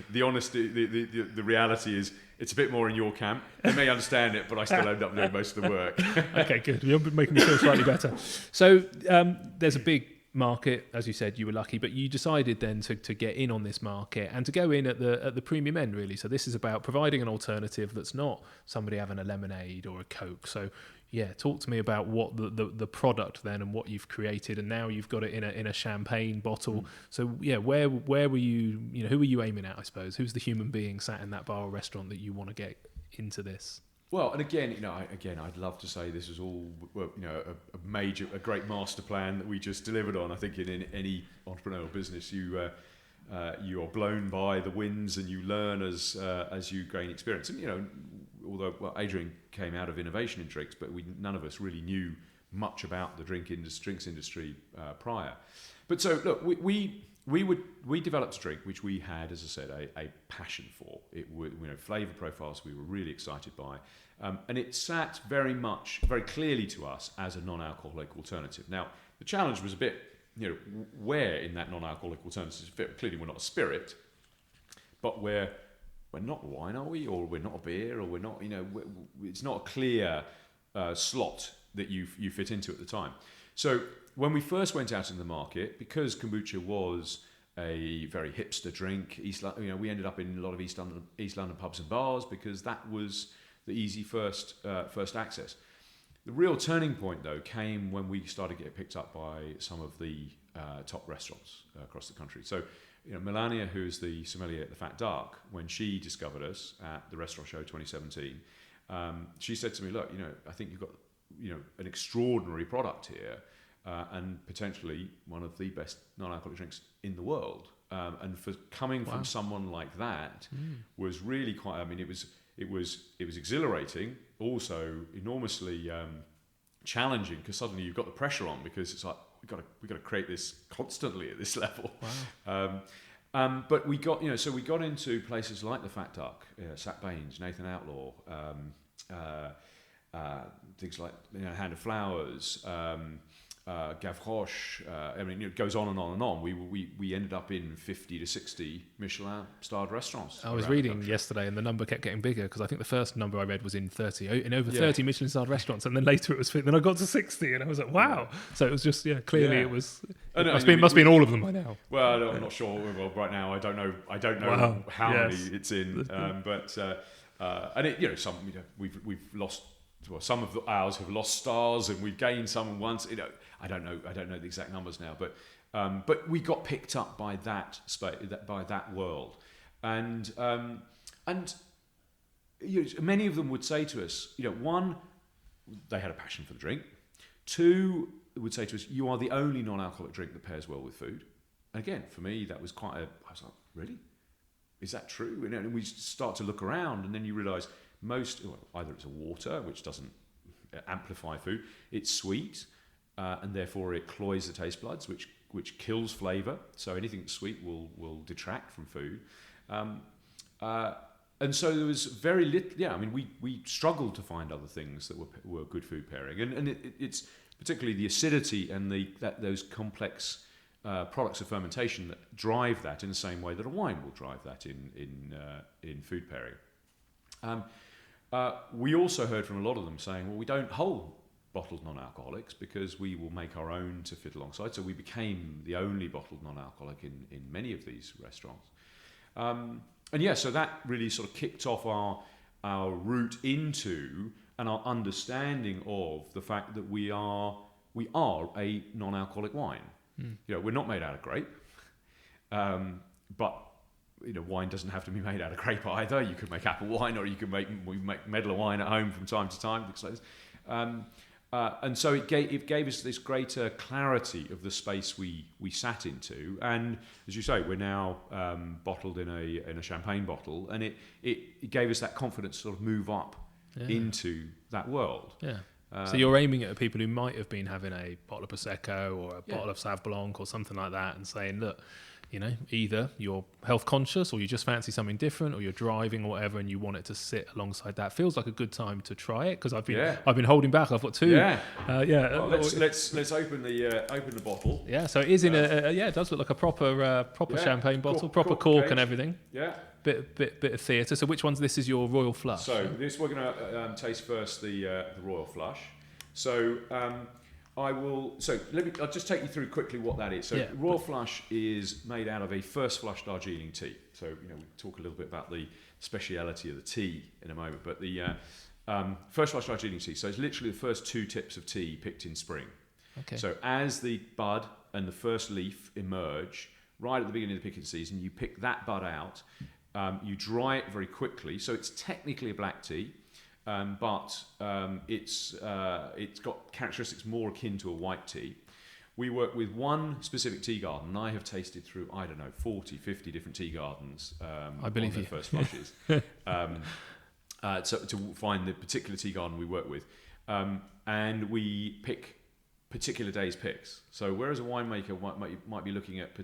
the honesty, the reality is, it's a bit more in your camp. They may understand it, but I still end up doing most of the work. Okay, good. You're making me feel slightly better. So there's a big market, as you said, you were lucky, but you decided then to get in on this market and to go in at the premium end, really. So this is about providing an alternative that's not somebody having a lemonade or a Coke. So talk to me about what the product then and what you've created, and now you've got it in a champagne bottle. So where were you? Who were you aiming at? I suppose who's the human being sat in that bar or restaurant that you want to get into this? Well, and again, I'd love to say this was all, a great master plan that we just delivered on. I think in any entrepreneurial business, you are blown by the winds and you learn as you gain experience. And although Adrian came out of innovation in drinks, but none of us really knew much about the drinks industry prior. But so look, we developed a drink which we had, as I said, a passion for. It flavour profiles we were really excited by, and it sat very clearly to us as a non-alcoholic alternative. Now the challenge was a bit, where in that non-alcoholic alternative? Clearly we're not a spirit, but we're not wine, are we? Or we're not a beer, or we're not, it's not a clear slot that you fit into at the time. So when we first went out in the market, because kombucha was a very hipster drink, we ended up in a lot of East London pubs and bars because that was the easy first access. The real turning point, though, came when we started getting picked up by some of the top restaurants across the country. So, Melania, who's the sommelier at the Fat Duck, when she discovered us at the Restaurant Show 2017, she said to me, "Look, I think you've got, an extraordinary product here, and potentially one of the best non-alcoholic drinks in the world." And for coming from someone like that was really quite. It was exhilarating, also enormously challenging, because suddenly you've got the pressure on, because it's like we've got to create this constantly at this level. Wow. But we got we got into places like the Fat Duck, Sat Baines, Nathan Outlaw, things like Hand of Flowers, Gavroche. It goes on and on and on. We ended up in 50 to 60 Michelin starred restaurants. I was reading yesterday, and the number kept getting bigger, because I think the first number I read was in 30 Michelin starred restaurants, and then later it was 50. Then I got to 60, and I was like, wow. So it was just clearly it was. It must be in all of them by now. Well, I'm not sure. Well, right now I don't know how many it's in, but some we've lost. Well, some of ours have lost stars, and we've gained some once. I don't know the exact numbers now, but we got picked up by that space, by that world, and many of them would say to us, one, they had a passion for the drink. Two, would say to us, "You are the only non-alcoholic drink that pairs well with food." And again, for me, that was I was like, really? Is that true? And we start to look around, and then you realise either it's a water, which doesn't amplify food, it's sweet, and therefore it cloys the taste buds, which kills flavour. So anything that's sweet will detract from food. And so there was very little. We struggled to find other things that were good food pairing, and it's particularly the acidity and those complex products of fermentation that drive that in the same way that a wine will drive that in food pairing. We also heard from a lot of them saying, well, we don't hold bottled non-alcoholics because we will make our own to fit alongside. So we became the only bottled non-alcoholic in many of these restaurants. So that really sort of kicked off our route into and our understanding of the fact that we are a non-alcoholic wine. We're not made out of grape, but wine doesn't have to be made out of grape either. You could make apple wine, or we make medlar wine at home from time to time. Things like this. And so it gave us this greater clarity of the space we sat into. And as you say, we're now bottled in a champagne bottle, and it gave us that confidence to sort of move up into that world. Yeah. So you're aiming at people who might have been having a bottle of Prosecco or a bottle of Sauv Blanc or something like that, and saying, look, either you're health conscious or you just fancy something different, or you're driving or whatever, and you want it to sit alongside that. Feels like a good time to try it, because I've been holding back. I've got two. Well, let's open the bottle. Yeah. So it is in it does look like a proper champagne bottle, proper cork and everything. Yeah. Bit of theatre. So which one's this? Is your Royal Flush? So this we're going to taste first the Royal Flush. So I'll just take you through quickly what that is. So Royal Flush is made out of a first flush Darjeeling tea. So we'll talk a little bit about the speciality of the tea in a moment. But the first flush Darjeeling tea. So it's literally the first two tips of tea picked in spring. Okay. So as the bud and the first leaf emerge, right at the beginning of the picking season, you pick that bud out. You dry it very quickly, so it's technically a black tea, but it's got characteristics more akin to a white tea. We work with one specific tea garden, and I have tasted through, 40, 50 different tea gardens I believe on you. their first flushes to find the particular tea garden we work with. And we pick particular days' picks. So whereas a winemaker might be looking at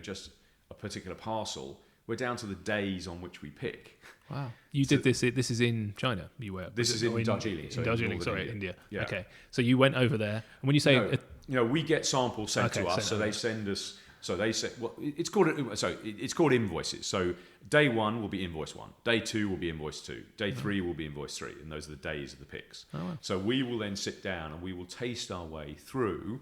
just a particular parcel, we're down to the days on which we pick. Wow. You did this. This is in China. You were. This is in Darjeeling. In Darjeeling, India. Yeah. Okay. So you went over there, and when you say, we get samples sent to us, so they send us. So they say, it's called invoices. So day one will be invoice 1. Day 2 will be invoice 2. Day 3 will be invoice 3, and those are the days of the picks. Oh, wow. So we will then sit down and we will taste our way through.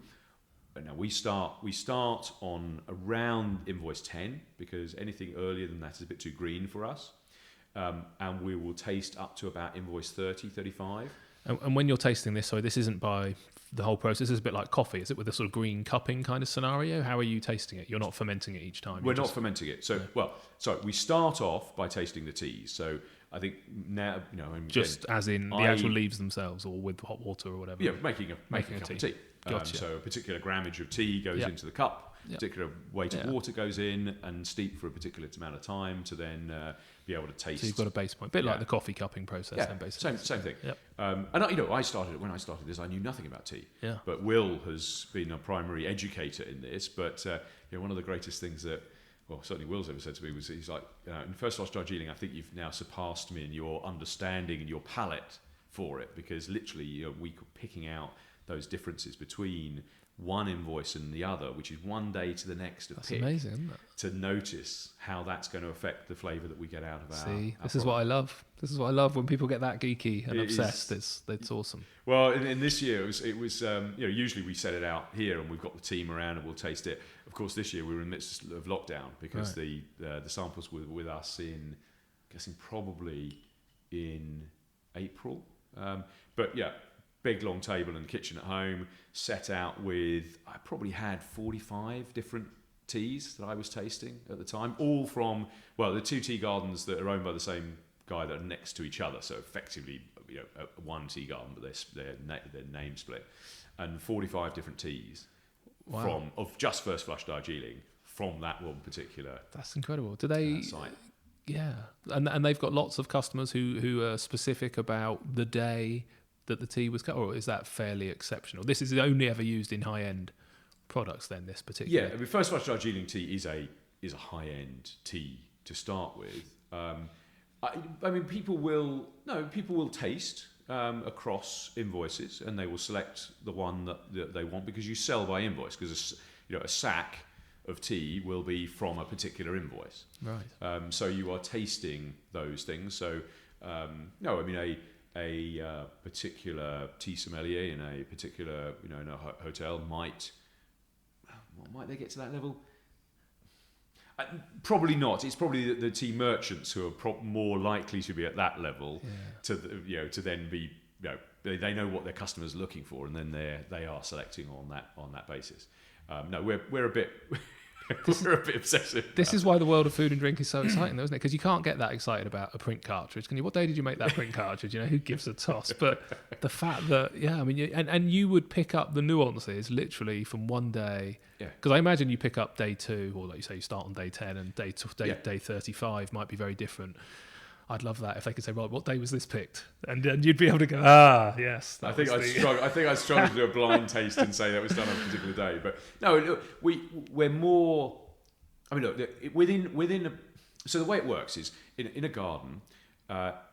Now we start on around invoice 10, because anything earlier than that is a bit too green for us, and we will taste up to about invoice 30, 35. And when you're tasting this, so this isn't by the whole process, it's a bit like coffee, is it, with a sort of green cupping kind of scenario? How are you tasting it? You're not fermenting it each time? We're not fermenting it. So, we start off by tasting the teas. So I think now, just as in the actual leaves themselves, or with hot water or whatever? Yeah, making a cup of tea. Gotcha. So a particular grammage of tea goes into the cup, a particular weight of water goes in and steep for a particular amount of time to then be able to taste. So you've got a base point, a bit like the coffee cupping process then, basically. Same thing. Yep. And when I started this, I knew nothing about tea. Yeah. But Will has been a primary educator in this. But one of the greatest things that, certainly Will's ever said to me was, he's like, in First Flush Darjeeling, I think you've now surpassed me in your understanding and your palate for it, because literally we were picking out those differences between one invoice and the other, which is one day to the next of pick. Amazing, isn't it? To notice how that's going to affect the flavour that we get out of our this is what I love. This is what I love, when people get that geeky and obsessed. It's awesome. Well, in this year, it was usually we set it out here and we've got the team around and we'll taste it. Of course, this year we were in the midst of lockdown, because the samples were with us in, guessing probably in April. Big long table and kitchen at home, set out with, I probably had 45 different teas that I was tasting at the time, all from, the two tea gardens that are owned by the same guy that are next to each other, so effectively one tea garden, but they're name split, and 45 different teas of just First Flush Darjeeling from that one particular. That's incredible. Do they? Site. Yeah, and they've got lots of customers who are specific about the day that the tea was cut, or is that fairly exceptional? This is only ever used in high-end products then, this particular? Yeah, First Flush Darjeeling tea is a high-end tea to start with. People will taste across invoices, and they will select the one that they want, because you sell by invoice, because a sack of tea will be from a particular invoice. Right. So you are tasting those things. So no, I mean a particular tea sommelier in a particular in a hotel might they get to that level? Probably not. It's probably the tea merchants who are more likely to be at that level to then be they know what their customers are looking for, and then they are selecting on that basis. No, we're a bit. We're a bit obsessive. This is why the world of food and drink is so exciting, though, isn't it? Because you can't get that excited about a print cartridge, can you? What day did you make that print cartridge? Who gives a toss? But the fact that, I mean, and you would pick up the nuances literally from one day. Yeah. Because I imagine you pick up day 2, or like you say, you start on day 10, and day 35 might be very different. I'd love that if they could say, right, what day was this picked? And you'd be able to go, yes. I think I'd struggle to do a blind taste and say that was done on a particular day. But no, look, we're more. I mean, look, within. So the way it works is in a garden,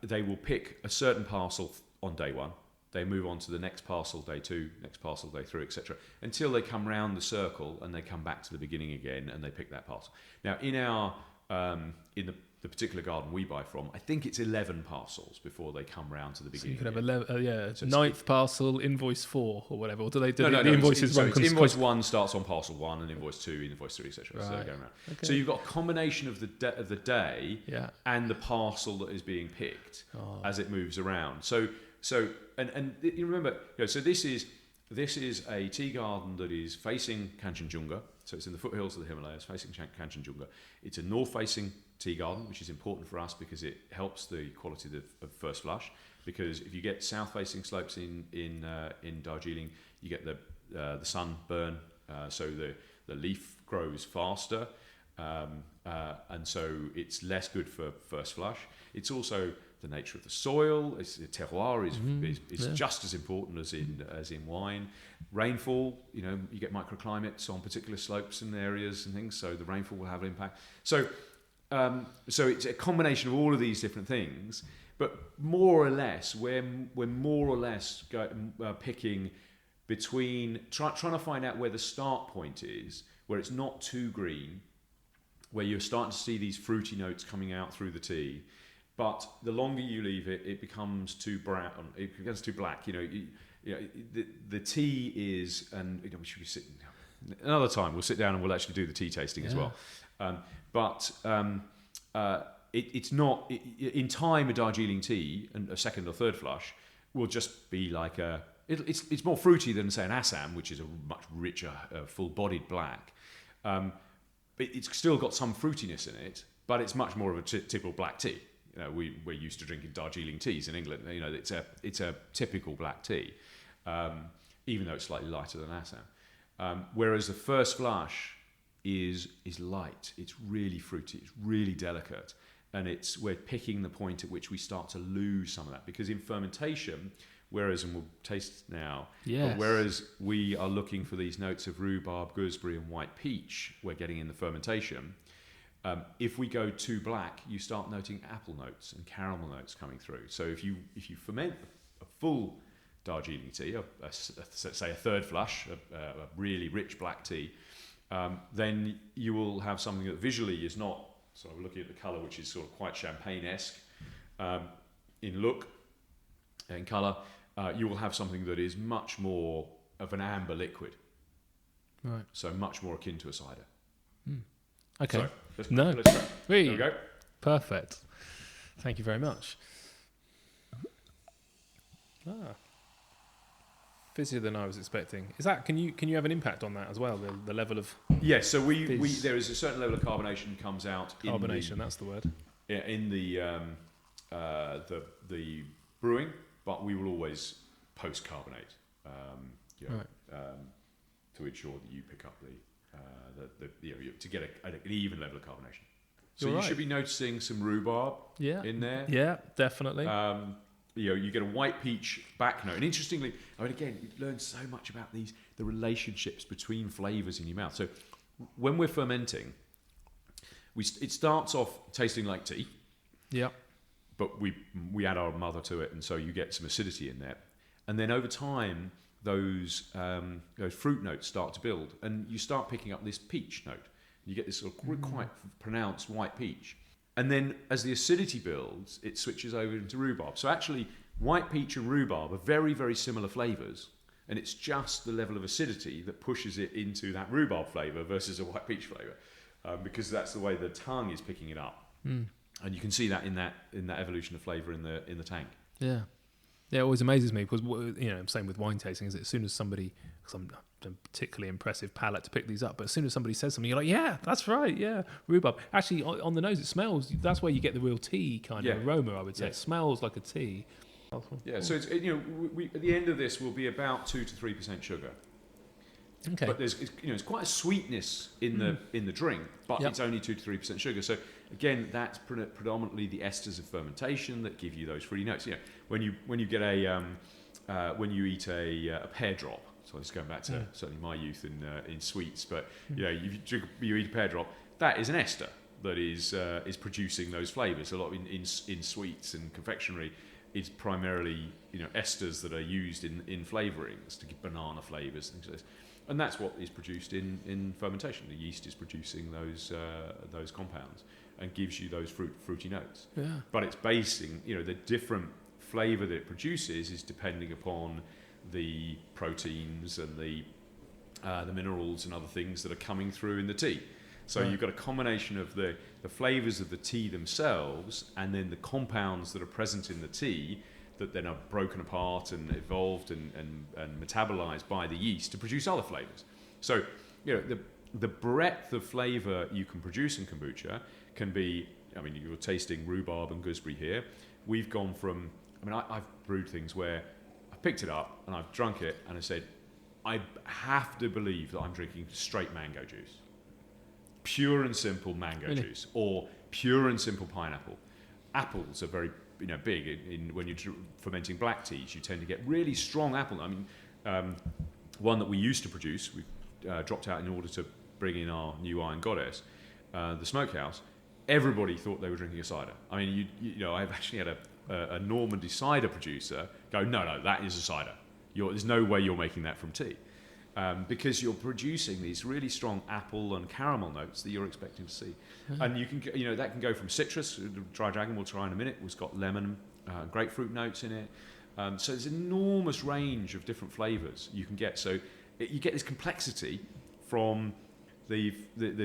they will pick a certain parcel on day 1. They move on to the next parcel day 2, next parcel day 3, etc., until they come round the circle and they come back to the beginning again and they pick that parcel. Now, in our in the particular garden we buy from, I think it's 11 parcels before they come round to the beginning. So you could have 11, so 9th parcel, invoice 4 or whatever. Or do the invoices run? Invoice 1 starts on parcel 1, and invoice 2, invoice 3, etc. Right. So they're going around. Okay. So you've got a combination of the day and the parcel that is being picked as it moves around. So and you remember, so this is a tea garden that is facing Kanchenjunga. So it's in the foothills of the Himalayas, facing Kanchenjunga. It's a north-facing tea garden, which is important for us because it helps the quality of first flush. Because if you get south-facing slopes in Darjeeling, you get the sun burn, so the leaf grows faster, and so it's less good for first flush. It's also the nature of the soil. The terroir is just as important as in wine. Rainfall, you get microclimates on particular slopes and areas and things, so the rainfall will have an impact. So it's a combination of all of these different things, but more or less, we're more or less picking between trying to find out where the start point is, where it's not too green, where you're starting to see these fruity notes coming out through the tea. But the longer you leave it, it becomes too brown. It becomes too black. The tea is, and we should be sitting. Another time we'll sit down and we'll actually do the tea tasting as well. It's not in time. A Darjeeling tea and a second or third flush will just be like it's more fruity than, say, an Assam, which is a much richer, full-bodied black. But it's still got some fruitiness in it, but it's much more of a typical black tea. We're used to drinking Darjeeling teas in England. It's a typical black tea, even though it's slightly lighter than Assam. Whereas the first flush is light. It's really fruity. It's really delicate, and we're picking the point at which we start to lose some of that, because in fermentation, and we'll taste now. Yes. But whereas we are looking for these notes of rhubarb, gooseberry, and white peach, we're getting in the fermentation. If we go too black, you start noting apple notes and caramel notes coming through. So if you ferment a full Darjeeling tea, say a third flush, a really rich black tea, then you will have something that visually is not sort of looking at the colour, which is sort of quite champagne-esque in look and colour. You will have something that is much more of an amber liquid, right? So much more akin to a cider. Okay. So, let's try. There we go. Perfect. Thank you very much. Fizzier than I was expecting. Is that can you have an impact on that as well? The level of yes. So there is a certain level of carbonation comes out. Carbonation. That's the word. In the brewing, but we will always post carbonate. To ensure that you pick up to get an even level of carbonation. So you should be noticing some rhubarb in there. Yeah, definitely. You get a white peach back note. And interestingly, again, you learn so much about the relationships between flavours in your mouth. So when we're fermenting, it starts off tasting like tea. Yeah. but we add our mother to it, and so you get some acidity in there. And then over time, those fruit notes start to build, and you start picking up this peach note. You get this sort of quite pronounced white peach. And then as the acidity builds, it switches over into rhubarb. So actually, white peach and rhubarb are very, very similar flavours, and it's just the level of acidity that pushes it into that rhubarb flavour versus a white peach flavour, because that's the way the tongue is picking it up. And you can see that in that evolution of flavour in the tank. Yeah. Yeah, it always amazes me because, same with wine tasting, is that as soon as somebody, because I'm a particularly impressive palate to pick these up, but as soon as somebody says something, you're like, yeah, that's right, yeah, rhubarb. Actually, on the nose, it smells, that's where you get the real tea kind of aroma, I would say. It smells like a tea. Yeah, so it's, we at the end of this will be about 2 to 3% sugar. Okay. But it's quite a sweetness in the drink, but it's only 2 to 3% sugar. So again, that's predominantly the esters of fermentation that give you those fruity notes. When you get when you eat a pear drop. So this is going back to certainly my youth in sweets, but you eat a pear drop. That is an ester that is producing those flavours. A lot in sweets and confectionery. It's primarily esters that are used in flavourings to give banana flavours, things like this. And that's what is produced in fermentation. The yeast is producing those compounds and gives you those fruity notes. Yeah. But it's basing, the different flavour that it produces is depending upon the proteins and the minerals and other things that are coming through in the tea. So you've got a combination of the flavours of the tea themselves and then the compounds that are present in the tea that then are broken apart and evolved and metabolized by the yeast to produce other flavors. So, the breadth of flavor you can produce in kombucha can be, you're tasting rhubarb and gooseberry here. We've gone from, I've brewed things where I picked it up and I've drunk it and I said, I have to believe that I'm drinking straight mango juice. Pure and simple mango juice, or pure and simple pineapple. Apples are very big when you're fermenting black teas. You tend to get really strong apple. One that we used to produce, we dropped out in order to bring in our new Iron Goddess, the smokehouse. Everybody thought they were drinking a cider. I've actually had a Normandy cider producer go, no, that is a cider. There's no way you're making that from tea. Because you're producing these really strong apple and caramel notes that you're expecting to see. And you can, that can go from citrus. Dry Dragon we'll try in a minute. It's got lemon, grapefruit notes in it. So there's an enormous range of different flavours you can get. So you get this complexity from the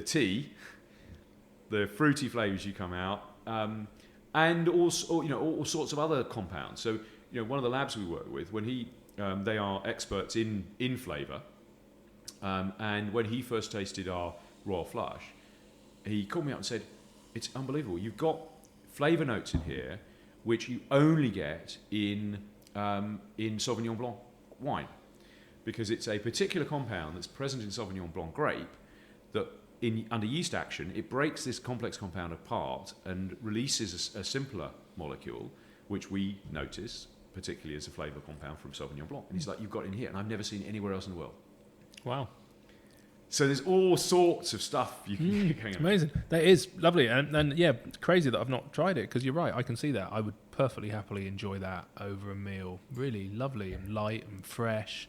tea, the fruity flavours you come out, and also all sorts of other compounds. So one of the labs we work with, when they are experts in flavour. And when he first tasted our Royal Flush, he called me up and said, it's unbelievable. You've got flavour notes in here which you only get in Sauvignon Blanc wine, because it's a particular compound that's present in Sauvignon Blanc grape that under yeast action, it breaks this complex compound apart and releases a simpler molecule, which we notice particularly as a flavour compound from Sauvignon Blanc. And he's like, you've got it in here, and I've never seen it anywhere else in the world. Wow. So there's all sorts of stuff you can get going on. Amazing. That is lovely. And yeah, it's crazy that I've not tried it, because you're right, I can see that. I would perfectly happily enjoy that over a meal. Really lovely and light and fresh.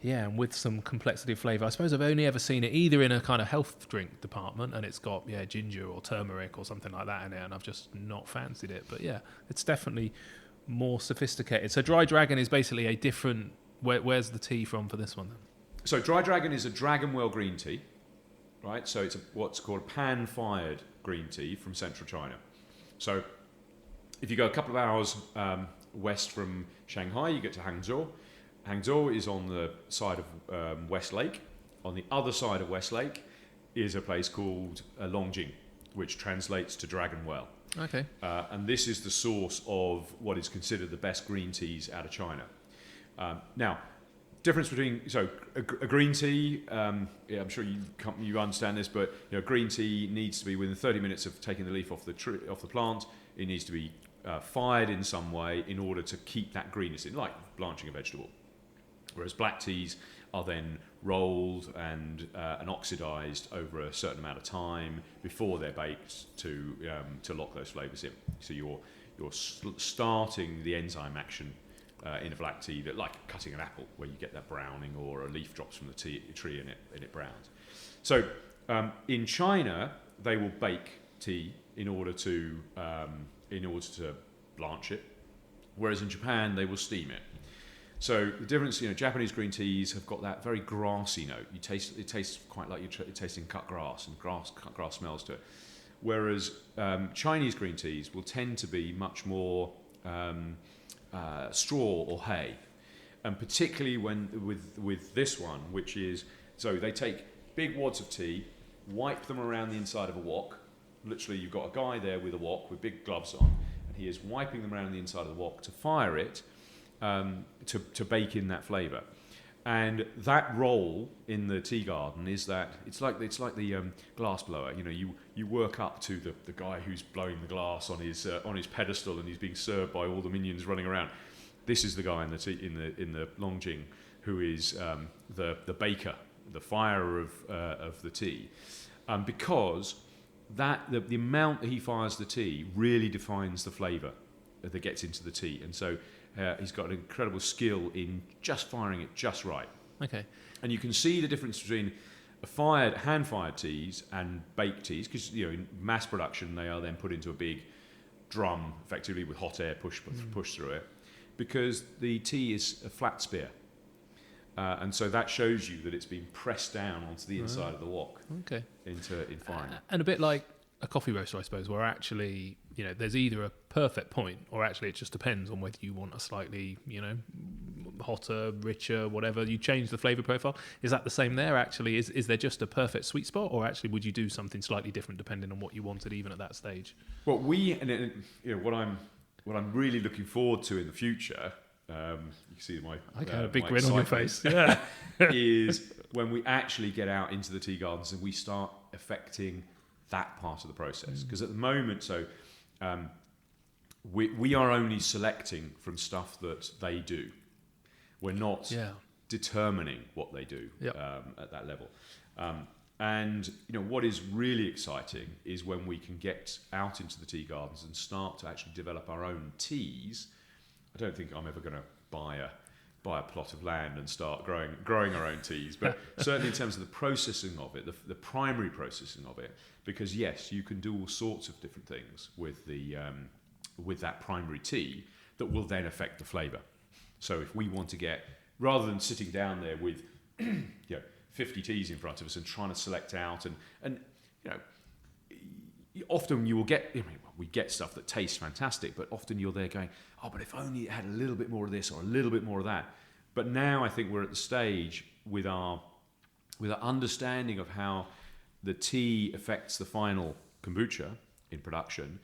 Yeah, and with some complexity of flavour. I suppose I've only ever seen it either in a kind of health drink department, and it's got ginger or turmeric or something like that in it, and I've just not fancied it. But yeah, it's definitely more sophisticated. So Dry Dragon is basically a different... Where's the tea from for this one then? So Dry Dragon is a Dragonwell green tea, right? So it's what's called a pan-fired green tea from central China. So if you go a couple of hours west from Shanghai, you get to Hangzhou. Hangzhou is on the side of West Lake. On the other side of West Lake is a place called Longjing, which translates to Dragon Well. Okay. And this is the source of what is considered the best green teas out of China. Now, difference between a green tea. I'm sure you understand this, but green tea needs to be within 30 minutes of taking the leaf off the plant. It needs to be fired in some way in order to keep that greenness in, like blanching a vegetable. Whereas black teas are then rolled and oxidised over a certain amount of time before they're baked to lock those flavours in. So starting the enzyme action in a black tea, that like cutting an apple, where you get that browning, or a leaf drops from the tree and it browns. So in China, they will bake tea in order to blanch it, whereas in Japan they will steam it. So the difference, Japanese green teas have got that very grassy note. It tastes quite like you're tasting cut grass, and cut grass smells to it. Whereas Chinese green teas will tend to be much more straw or hay, and particularly with this one, which is, so they take big wads of tea, wipe them around the inside of a wok. Literally, you've got a guy there with a wok with big gloves on, and he is wiping them around the inside of the wok to fire it, to bake in that flavour. And that role in the tea garden is that it's like the glass blower. You work up to the guy who's blowing the glass on his pedestal, and he's being served by all the minions running around. This is the guy in the Longjing who is the baker, the firer of the tea, because the amount that he fires the tea really defines the flavour that gets into the tea, and so. He's got an incredible skill in just firing it just right. Okay. And you can see the difference between hand-fired teas and baked teas, because in mass production they are then put into a big drum, effectively with hot air pushed through it, because the tea is a flat spear, and so that shows you that it's been pressed down onto the inside of the wok. Okay. In firing. And a bit like a coffee roaster, I suppose, where actually, there's either a perfect point, or actually it just depends on whether you want a slightly, hotter, richer, whatever. You change the flavour profile. Is that the same there? Actually, is there just a perfect sweet spot, or actually would you do something slightly different depending on what you wanted, even at that stage? Well, what I'm really looking forward to in the future, you can see I got a big grin on your face. Yeah, is when we actually get out into the tea gardens and we start affecting that part of the process. Because at the moment, we are only selecting from stuff that they do. We're not determining what they do at that level. And what is really exciting is when we can get out into the tea gardens and start to actually develop our own teas. I don't think I'm ever going to buy a plot of land and start growing our own teas, but certainly in terms of the processing of it, the primary processing of it, because yes, you can do all sorts of different things with that primary tea that will then affect the flavour. So if we want to get, rather than sitting down there with 50 teas in front of us and trying to select out, and often you will get, we get stuff that tastes fantastic, but often you're there going, oh, but if only it had a little bit more of this or a little bit more of that. But now I think we're at the stage with our understanding of how the tea affects the final kombucha in production,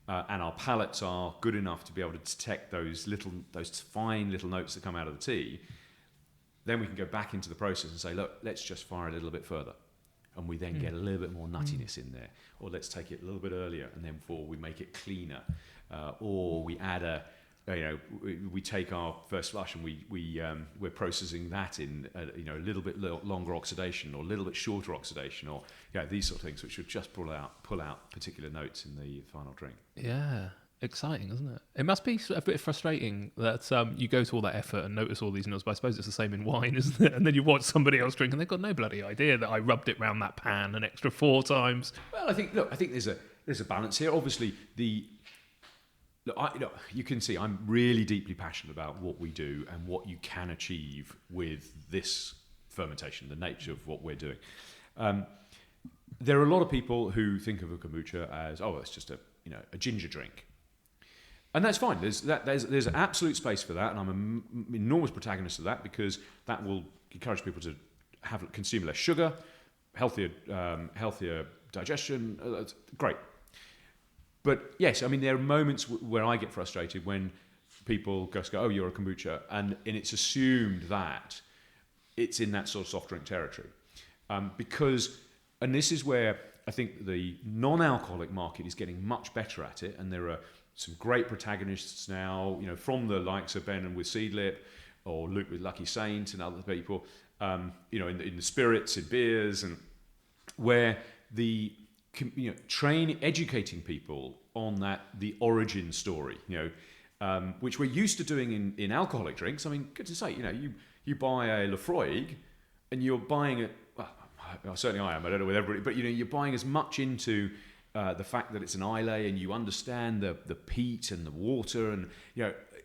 and our palates are good enough to be able to detect those fine little notes that come out of the tea. Then we can go back into the process and say, look, let's just fire it a little bit further. And we then get a little bit more nuttiness in there. Or let's take it a little bit earlier, and then before we make it cleaner. Or we add we take our first flush and we're processing that in a little bit longer oxidation, or a little bit shorter oxidation, or these sort of things, which would just pull out particular notes in the final drink. Yeah. Exciting, isn't it? It must be a bit frustrating that you go to all that effort and notice all these notes, but I suppose it's the same in wine, isn't it? And then you watch somebody else drink and they've got no bloody idea that I rubbed it round that pan an extra 4 times. Well, I think there's a balance here. Obviously, you can see I'm really deeply passionate about what we do and what you can achieve with this fermentation, the nature of what we're doing. There are a lot of people who think of a kombucha as, it's just a ginger drink. And that's fine. There's absolute space for that, and I'm an enormous protagonist of that, because that will encourage people to consume less sugar, healthier digestion. That's great. But yes, there are moments where I get frustrated when people just go, "Oh, you're a kombucha," and it's assumed that it's in that sort of soft drink territory, because, and this is where I think the non-alcoholic market is getting much better at it, and there are some great protagonists now, from the likes of Ben and with Seedlip, or Luke with Lucky Saint, and other people, in the spirits, in beers, and where the educating people on the origin story, which we're used to doing in alcoholic drinks. I mean, good to say, you buy a Lafroig and you're buying it. Well, certainly I am. I don't know with everybody, but you're buying as much into the fact that it's an Islay, and you understand the peat and the water, and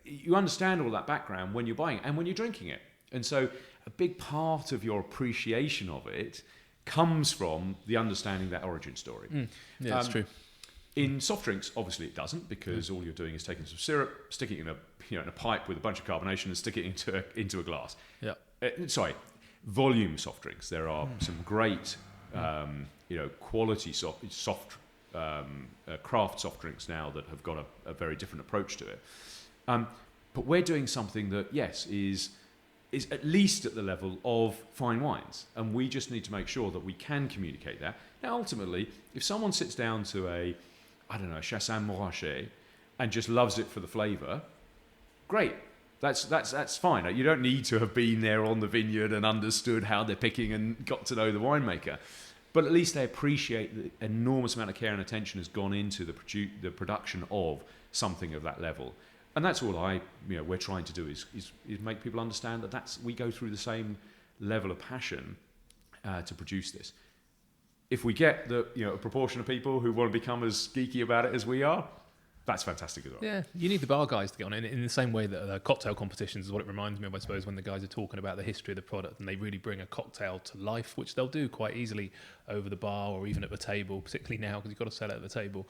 you understand all that background when you're buying it and when you're drinking it. And so a big part of your appreciation of it comes from the understanding that origin story. Yeah, that's true. In soft drinks, obviously it doesn't, because all you're doing is taking some syrup, sticking it in a pipe with a bunch of carbonation, and stick it into a glass. Yeah. Volume soft drinks. There are some great, quality soft craft soft drinks now that have got a very different approach to it. But we're doing something that, yes, is at least at the level of fine wines, and we just need to make sure that we can communicate that. Now, ultimately, if someone sits down to a Chassagne Montrachet and just loves it for the flavour, great. That's fine. You don't need to have been there on the vineyard and understood how they're picking and got to know the winemaker. But at least they appreciate the enormous amount of care and attention has gone into the production of something of that level. And that's all we're trying to do is make people understand that we go through the same level of passion to produce this. If we get a proportion of people who want to become as geeky about it as we are, that's fantastic as well. Yeah, you need the bar guys to get on it in the same way that the cocktail competitions is what it reminds me of, I suppose, when the guys are talking about the history of the product and they really bring a cocktail to life, which they'll do quite easily over the bar or even at the table, particularly now because you've got to sell it at the table.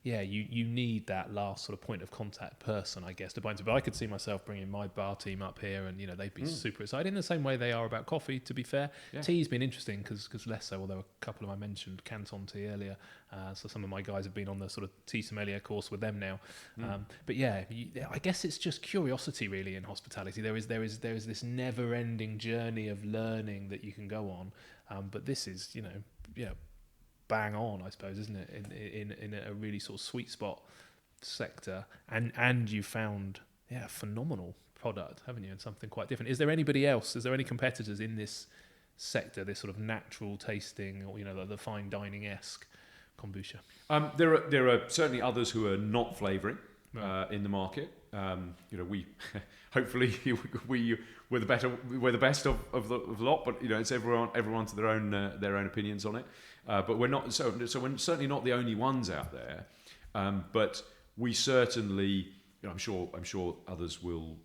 You need that last sort of point of contact person, I guess, to buy into. But I could see myself bringing my bar team up here, and they'd be super excited in the same way they are about coffee. To be fair, tea's been interesting because less so. Although a couple of I mentioned Canton tea earlier, so some of my guys have been on the sort of tea sommelier course with them now. I guess it's just curiosity really in hospitality. There is this never-ending journey of learning that you can go on, but this is bang on, I suppose, isn't it? In a really sort of sweet spot sector, and you found a phenomenal product, haven't you? And something quite different. Is there anybody else? Is there any competitors in this sector? This sort of natural tasting, or the fine dining-esque kombucha. There are certainly others who are not flavouring in the market. We hopefully we're the best of the lot, but it's everyone to their own opinions on it. But we're not so we're certainly not the only ones out there. But we certainly, I'm sure others will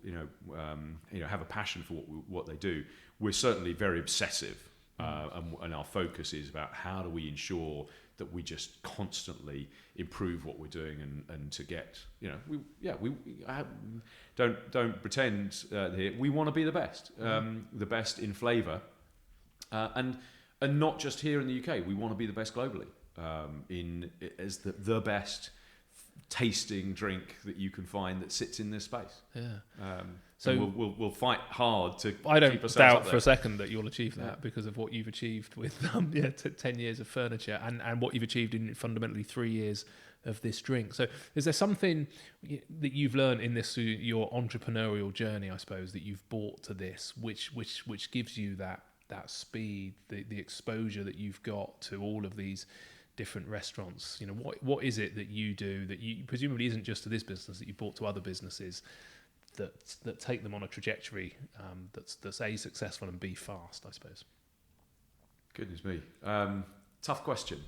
have a passion for what they do. We're certainly very obsessive, and our focus is about how do we ensure that we just constantly improve what we're doing and to get don't pretend here. We want to be the best in flavour, and not just here in the UK. We want to be the best globally as the best tasting drink that you can find that sits in this space. So we'll fight hard to. I don't keep ourselves doubt up there. for a second that you'll achieve that because of what you've achieved with 10 years of furniture and what you've achieved in fundamentally 3 years of this drink. So is there something that you've learned in this your entrepreneurial journey, I suppose, that you've brought to this, which gives you that speed, the exposure that you've got to all of these different restaurants? What is it that you do that you presumably isn't just to this business that you brought to other businesses that take them on a trajectory that's A, successful, and B, fast, I suppose? Goodness me, tough question.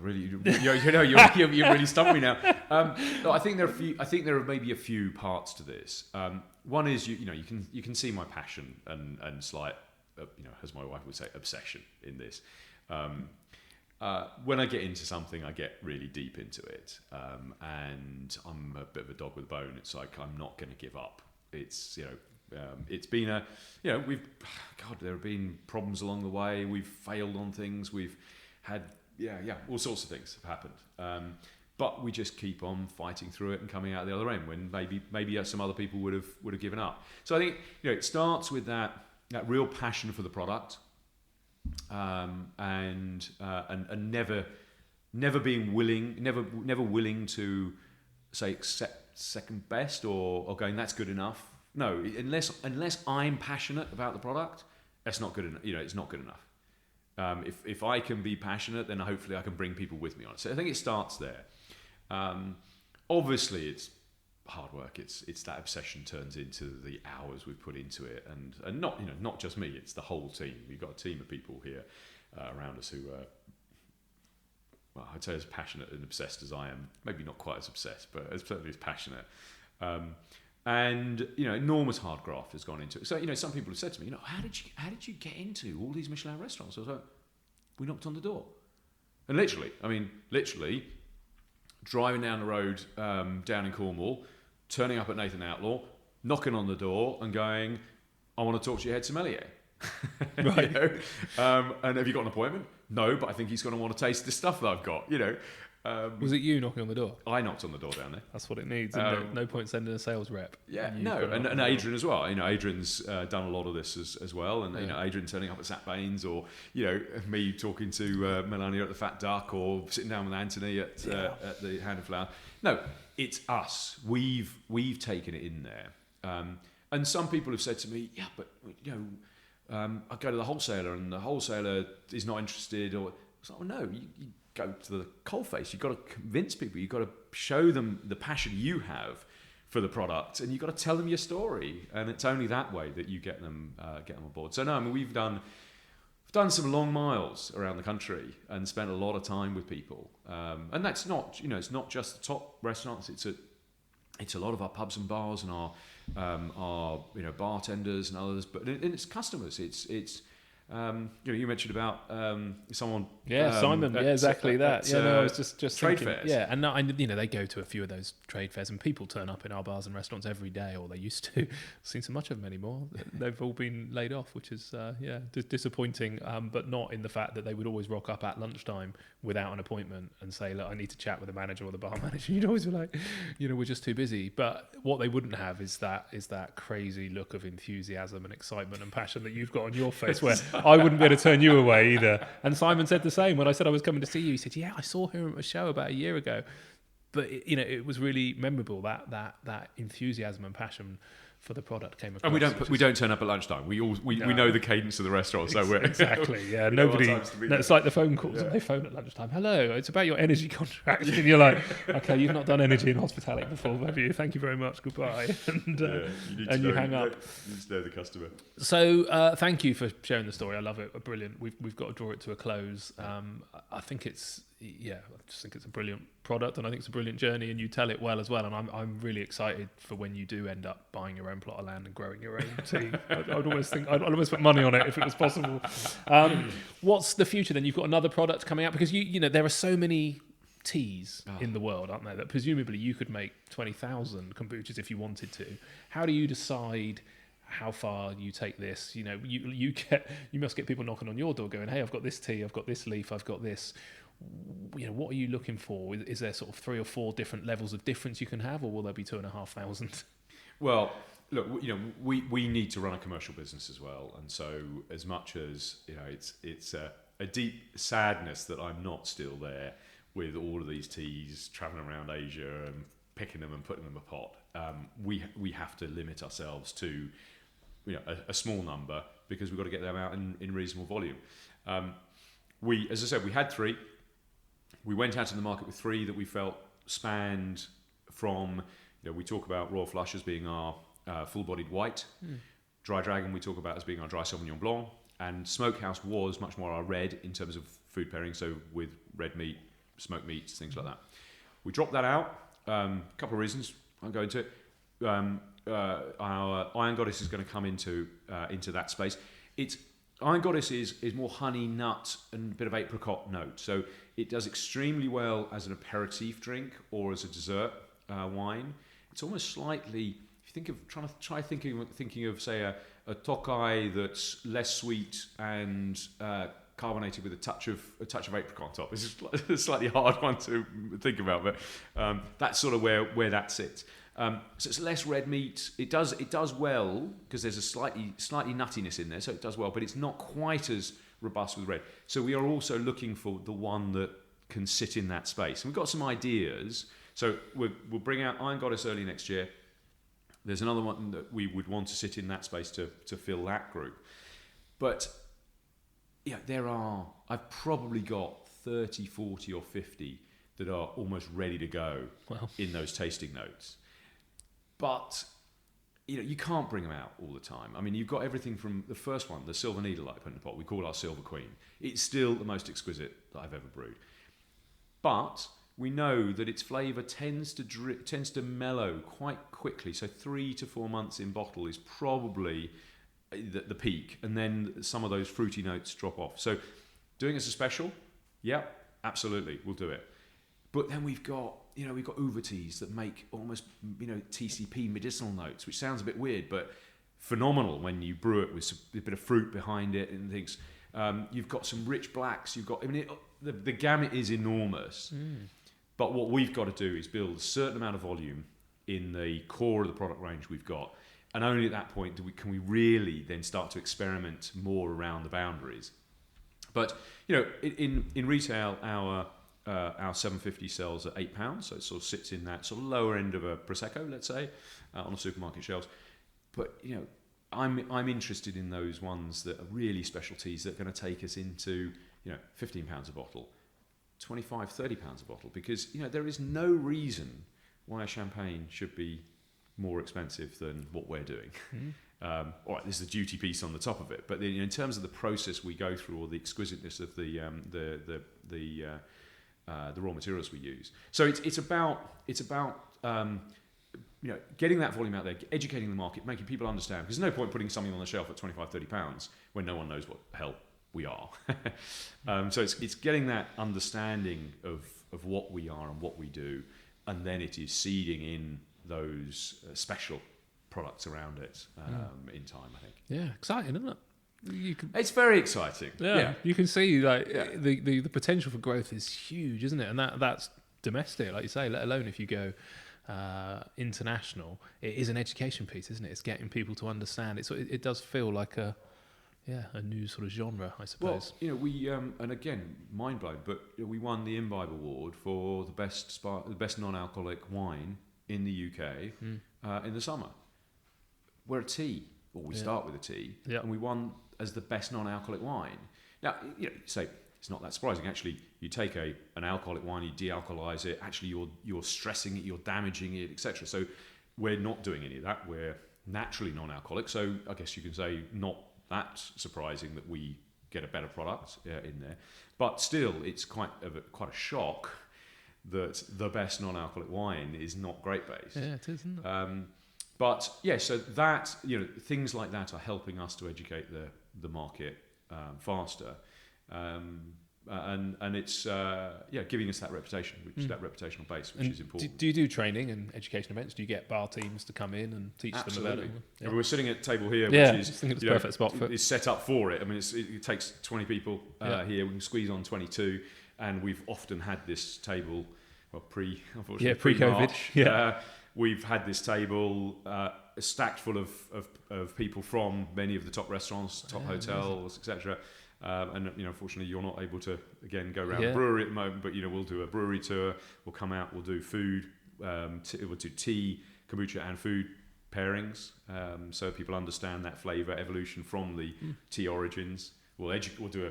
Really? You really stumped me now. No, I think there are maybe a few parts to this. One is you can see my passion and slight, as my wife would say, obsession in this. When I get into something, I get really deep into it, and I'm a bit of a dog with a bone. It's like I'm not going to give up. It's it's been there have been problems along the way. We've failed on things. We've had all sorts of things have happened. But we just keep on fighting through it and coming out the other end when maybe some other people would have given up. So I think it starts with that real passion for the product. And never being willing, never willing to say accept second best or going that's good enough. No, unless I'm passionate about the product, that's not good enough. It's not good enough. If I can be passionate, then hopefully I can bring people with me on it. So I think it starts there. Obviously, it's hard work. It's that obsession turns into the hours we put into it, and not just me. It's the whole team. We've got a team of people here around us who are, well, I'd say as passionate and obsessed as I am. Maybe not quite as obsessed, but certainly as passionate. And enormous hard graft has gone into it. So some people have said to me, how did you get into all these Michelin restaurants? I was like, we knocked on the door, and literally driving down the road down in Cornwall, turning up at Nathan Outlaw, knocking on the door, and going, I want to talk to your head sommelier. Right. And have you got an appointment? No, but I think he's going to want to taste the stuff that I've got. Was it you knocking on the door? I knocked on the door down there. That's what it needs. Isn't it? No point sending a sales rep. Yeah, and Adrian as well. Adrian's done a lot of this as well, and Adrian turning up at Sat Baines, or me talking to Melania at the Fat Duck, or sitting down with Anthony at the Hand of Flower. No, it's us. We've taken it in there, and some people have said to me, yeah, but I go to the wholesaler, and the wholesaler is not interested, or it's like, well, no, you go to the coalface. You've got to convince people. You've got to show them the passion you have for the product, and you've got to tell them your story. And it's only that way that you get them on board. So no, we've done some long miles around the country and spent a lot of time with people. And that's not, it's not just the top restaurants. It's a lot of our pubs and bars and our bartenders and others, but it's customers. It's you mentioned about someone. Yeah, Simon. Exactly that. I was just trade thinking, fairs. Yeah, and they go to a few of those trade fairs, and people turn up in our bars and restaurants every day, or they used to. Seen so much of them anymore. They've all been laid off, which is disappointing. But not in the fact that they would always rock up at lunchtime without an appointment and say, "Look, I need to chat with the manager or the bar manager." You'd always be like, we're just too busy. But what they wouldn't have is that crazy look of enthusiasm and excitement and passion that you've got on your face, where I wouldn't be able to turn you away either. And Simon said the same when I said I was coming to see you. He said, "Yeah, I saw him at a show about a year ago," but it was really memorable, that enthusiasm and passion for the product came across. And we don't turn up at lunchtime. We know the cadence of the restaurant, so we're exactly nobody. It's like the phone calls. They phone at lunchtime. Hello, it's about your energy contract, and you're like, okay, you've not done energy and hospitality before, have you? Thank you very much. Goodbye. And you hang up. You need to know the customer. So thank you for sharing the story. I love it. Brilliant. We've got to draw it to a close. I think it's. I just think it's a brilliant product, and I think it's a brilliant journey, and you tell it well as well. And I'm really excited for when you do end up buying your own plot of land and growing your own tea. I'd almost put money on it if it was possible. What's the future then? You've got another product coming out, because there are so many teas in the world, aren't there, that presumably you could make 20,000 kombuchas if you wanted to. How do you decide how far you take this? You must get people knocking on your door going, "Hey, I've got this tea, I've got this leaf, I've got this." What are you looking for? Is there sort of 3 or 4 different levels of difference you can have, or will there be 2,500? Well, look, we need to run a commercial business as well, and so as much as it's a deep sadness that I'm not still there with all of these teas traveling around Asia and picking them and putting them in a pot. We have to limit ourselves to a small number, because we've got to get them out in reasonable volume. As I said, we had 3. We went out to the market with 3 that we felt spanned from, we talk about Royal Flush as being our full-bodied white. Dry Dragon we talk about as being our dry Sauvignon Blanc. And Smokehouse was much more our red in terms of food pairing, so with red meat, smoked meats, things like that. We dropped that out. A couple of reasons. I'll go into it. Our Iron Goddess is going to come into that space. Iron Goddess is more honey, nut, and a bit of apricot note. So it does extremely well as an aperitif drink or as a dessert wine. It's almost slightly, if you thinking of say a Tokai that's less sweet and carbonated with a touch of apricot on top. This is a slightly hard one to think about, but that's sort of where that sits. So it's less red meat. It does well because there's a slightly nuttiness in there, so it does well, but it's not quite as robust with red. So we are also looking for the one that can sit in that space. And we've got some ideas. So we'll bring out Iron Goddess early next year. There's another one that we would want to sit in that space to fill that group. But I've probably got 30, 40 or 50 that are almost ready to go in those tasting notes. But you can't bring them out all the time. I mean, you've got everything from the first one, the silver needle that I put in the pot. We call our Silver Queen. It's still the most exquisite that I've ever brewed. But we know that its flavour tends to mellow quite quickly. So 3 to 4 months in bottle is probably the peak, and then some of those fruity notes drop off. So doing it as a special, yeah, absolutely, we'll do it. But then we've got uva teas that make almost TCP medicinal notes, which sounds a bit weird, but phenomenal when you brew it with a bit of fruit behind it and things. You've got some rich blacks. The gamut is enormous. But what we've got to do is build a certain amount of volume in the core of the product range we've got. And only at that point can we really then start to experiment more around the boundaries. But in retail, our 750 sells at £8, so it sort of sits in that sort of lower end of a Prosecco, let's say, on the supermarket shelves. But I'm interested in those ones that are really specialties that are going to take us into £15 a bottle, £25, £30 a bottle, because there is no reason why a champagne should be more expensive than what we're doing. All right, there's the duty piece on the top of it, but in terms of the process we go through or the exquisiteness of the raw materials we use, so it's about getting that volume out there, educating the market, making people understand. Because there's no point putting something on the shelf at £25, £30 when no one knows what the hell we are. So it's getting that understanding of what we are and what we do, and then it is seeding in those special products around it in time, I think. Yeah, exciting, isn't it? It's very exciting. Yeah. You can see the potential for growth is huge, isn't it? And that's domestic, like you say, let alone if you go international. It is an education piece, isn't it? It's getting people to understand. It does feel like a new sort of genre, I suppose. Well, we and again, mind blowing, but we won the Imbibe Award for the best non-alcoholic wine in the UK in the summer. We're a tea, or we start with a tea, and we won as the best non-alcoholic wine. Now, you say it's not that surprising. Actually, you take an alcoholic wine, you de-alcoholize it. Actually, you're stressing it, you're damaging it, etc. So we're not doing any of that. We're naturally non-alcoholic. So I guess you can say not that surprising that we get a better product in there. But still, it's quite a shock that the best non-alcoholic wine is not grape based. Yeah, it is, isn't it? But yeah, so that things like that are helping us to educate the market faster, and it's giving us that reputation, that reputational base, which is important. Do you do training and education events? Do you get bar teams to come in and teach them about it? Yeah. We're sitting at a table here, which is I think it's a perfect spot for it. It's set up for it. I mean, it takes 20 people here. We can squeeze on 22, and we've often had this table. Well, pre-COVID. We've had this table stacked full of people from many of the top restaurants, top hotels, etc. And unfortunately, you're not able to again go around the brewery at the moment. But we'll do a brewery tour. We'll come out. We'll do food. We'll do tea, kombucha, and food pairings, so people understand that flavour evolution from the tea origins. We'll do a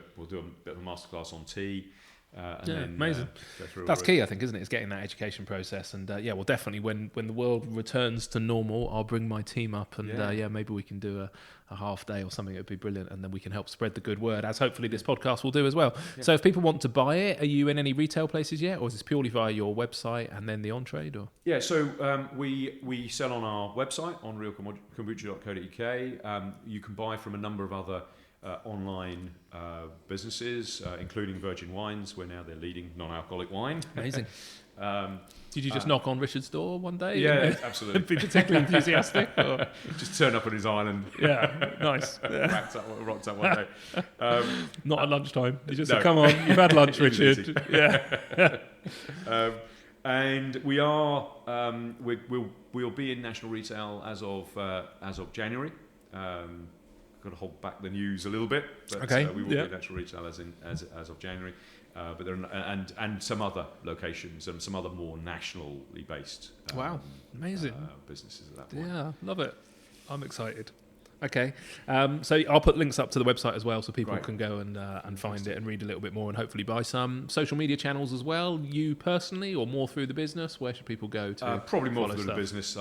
bit of a masterclass on tea. Amazing. That's key, I think, isn't it? It's getting that education process, and well, definitely when the world returns to normal, I'll bring my team up, and maybe we can do a half day or something. It'd be brilliant, and then we can help spread the good word, as hopefully this podcast will do as well. Yeah. So if people want to buy it, are you in any retail places yet, or is this purely via your website and then the on-trade? Or so we sell on our website on realkombucha.co.uk. You can buy from a number of other online businesses, including Virgin Wines. We're now their leading non-alcoholic wine. Amazing. Did you just knock on Richard's door one day? Yeah, absolutely. Be particularly enthusiastic? Or? Just turn up on his island. Yeah, nice. Rocked up one day. Not at lunchtime. You just said, come on, you've had lunch, Richard. Yeah. And we are, we'll be in national retail as of January. Got to hold back the news a little bit, but we will be in national retail as of January. But there are, and some other locations and some other more nationally based amazing businesses at that point. Yeah, love it. I'm excited. Okay. So I'll put links up to the website as well, so people Great. can go and find it and read a little bit more, and hopefully buy some social media channels as well. You personally, or more through the business? Where should people go to? Probably more follow through stuff? the business.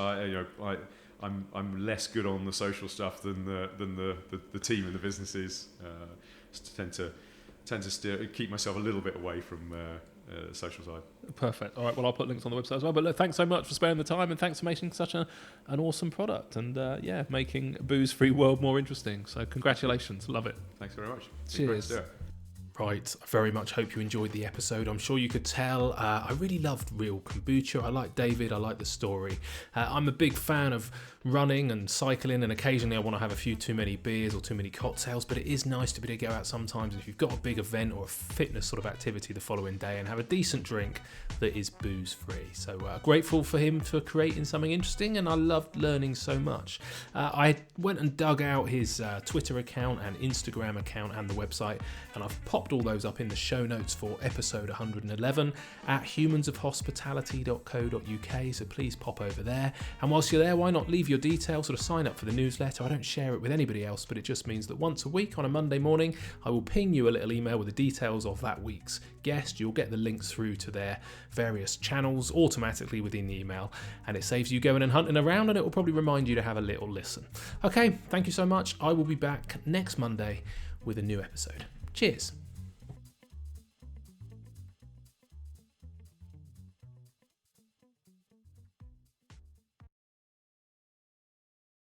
I'm less good on the social stuff than the team and the businesses. Tend to keep myself a little bit away from the social side. Perfect. All right. Well, I'll put links on the website as well. But look, thanks so much for sparing the time, and thanks for making such an awesome product, and making a booze-free world more interesting. So congratulations. Love it. Thanks very much. It's Cheers. great to do it. Right, I very much hope you enjoyed the episode. I'm sure you could tell. I really loved Real Kombucha. I like David. I like the story. I'm a big fan of running and cycling, and occasionally I want to have a few too many beers or too many cocktails, but it is nice to be able to go out sometimes if you've got a big event or a fitness sort of activity the following day and have a decent drink that is booze free. So grateful for him for creating something interesting, and I loved learning so much. I went and dug out his Twitter account and Instagram account and the website, and I've popped all those up in the show notes for episode 111 at humansofhospitality.co.uk, so please pop over there. And whilst you're there, why not leave your details, sort of sign up for the newsletter. I don't share it with anybody else, but it just means that once a week on a Monday morning, I will ping you a little email with the details of that week's guest. You'll get the links through to their various channels automatically within the email, and it saves you going and hunting around, and it will probably remind you to have a little listen. Okay, thank you so much. I will be back next Monday with a new episode. Cheers.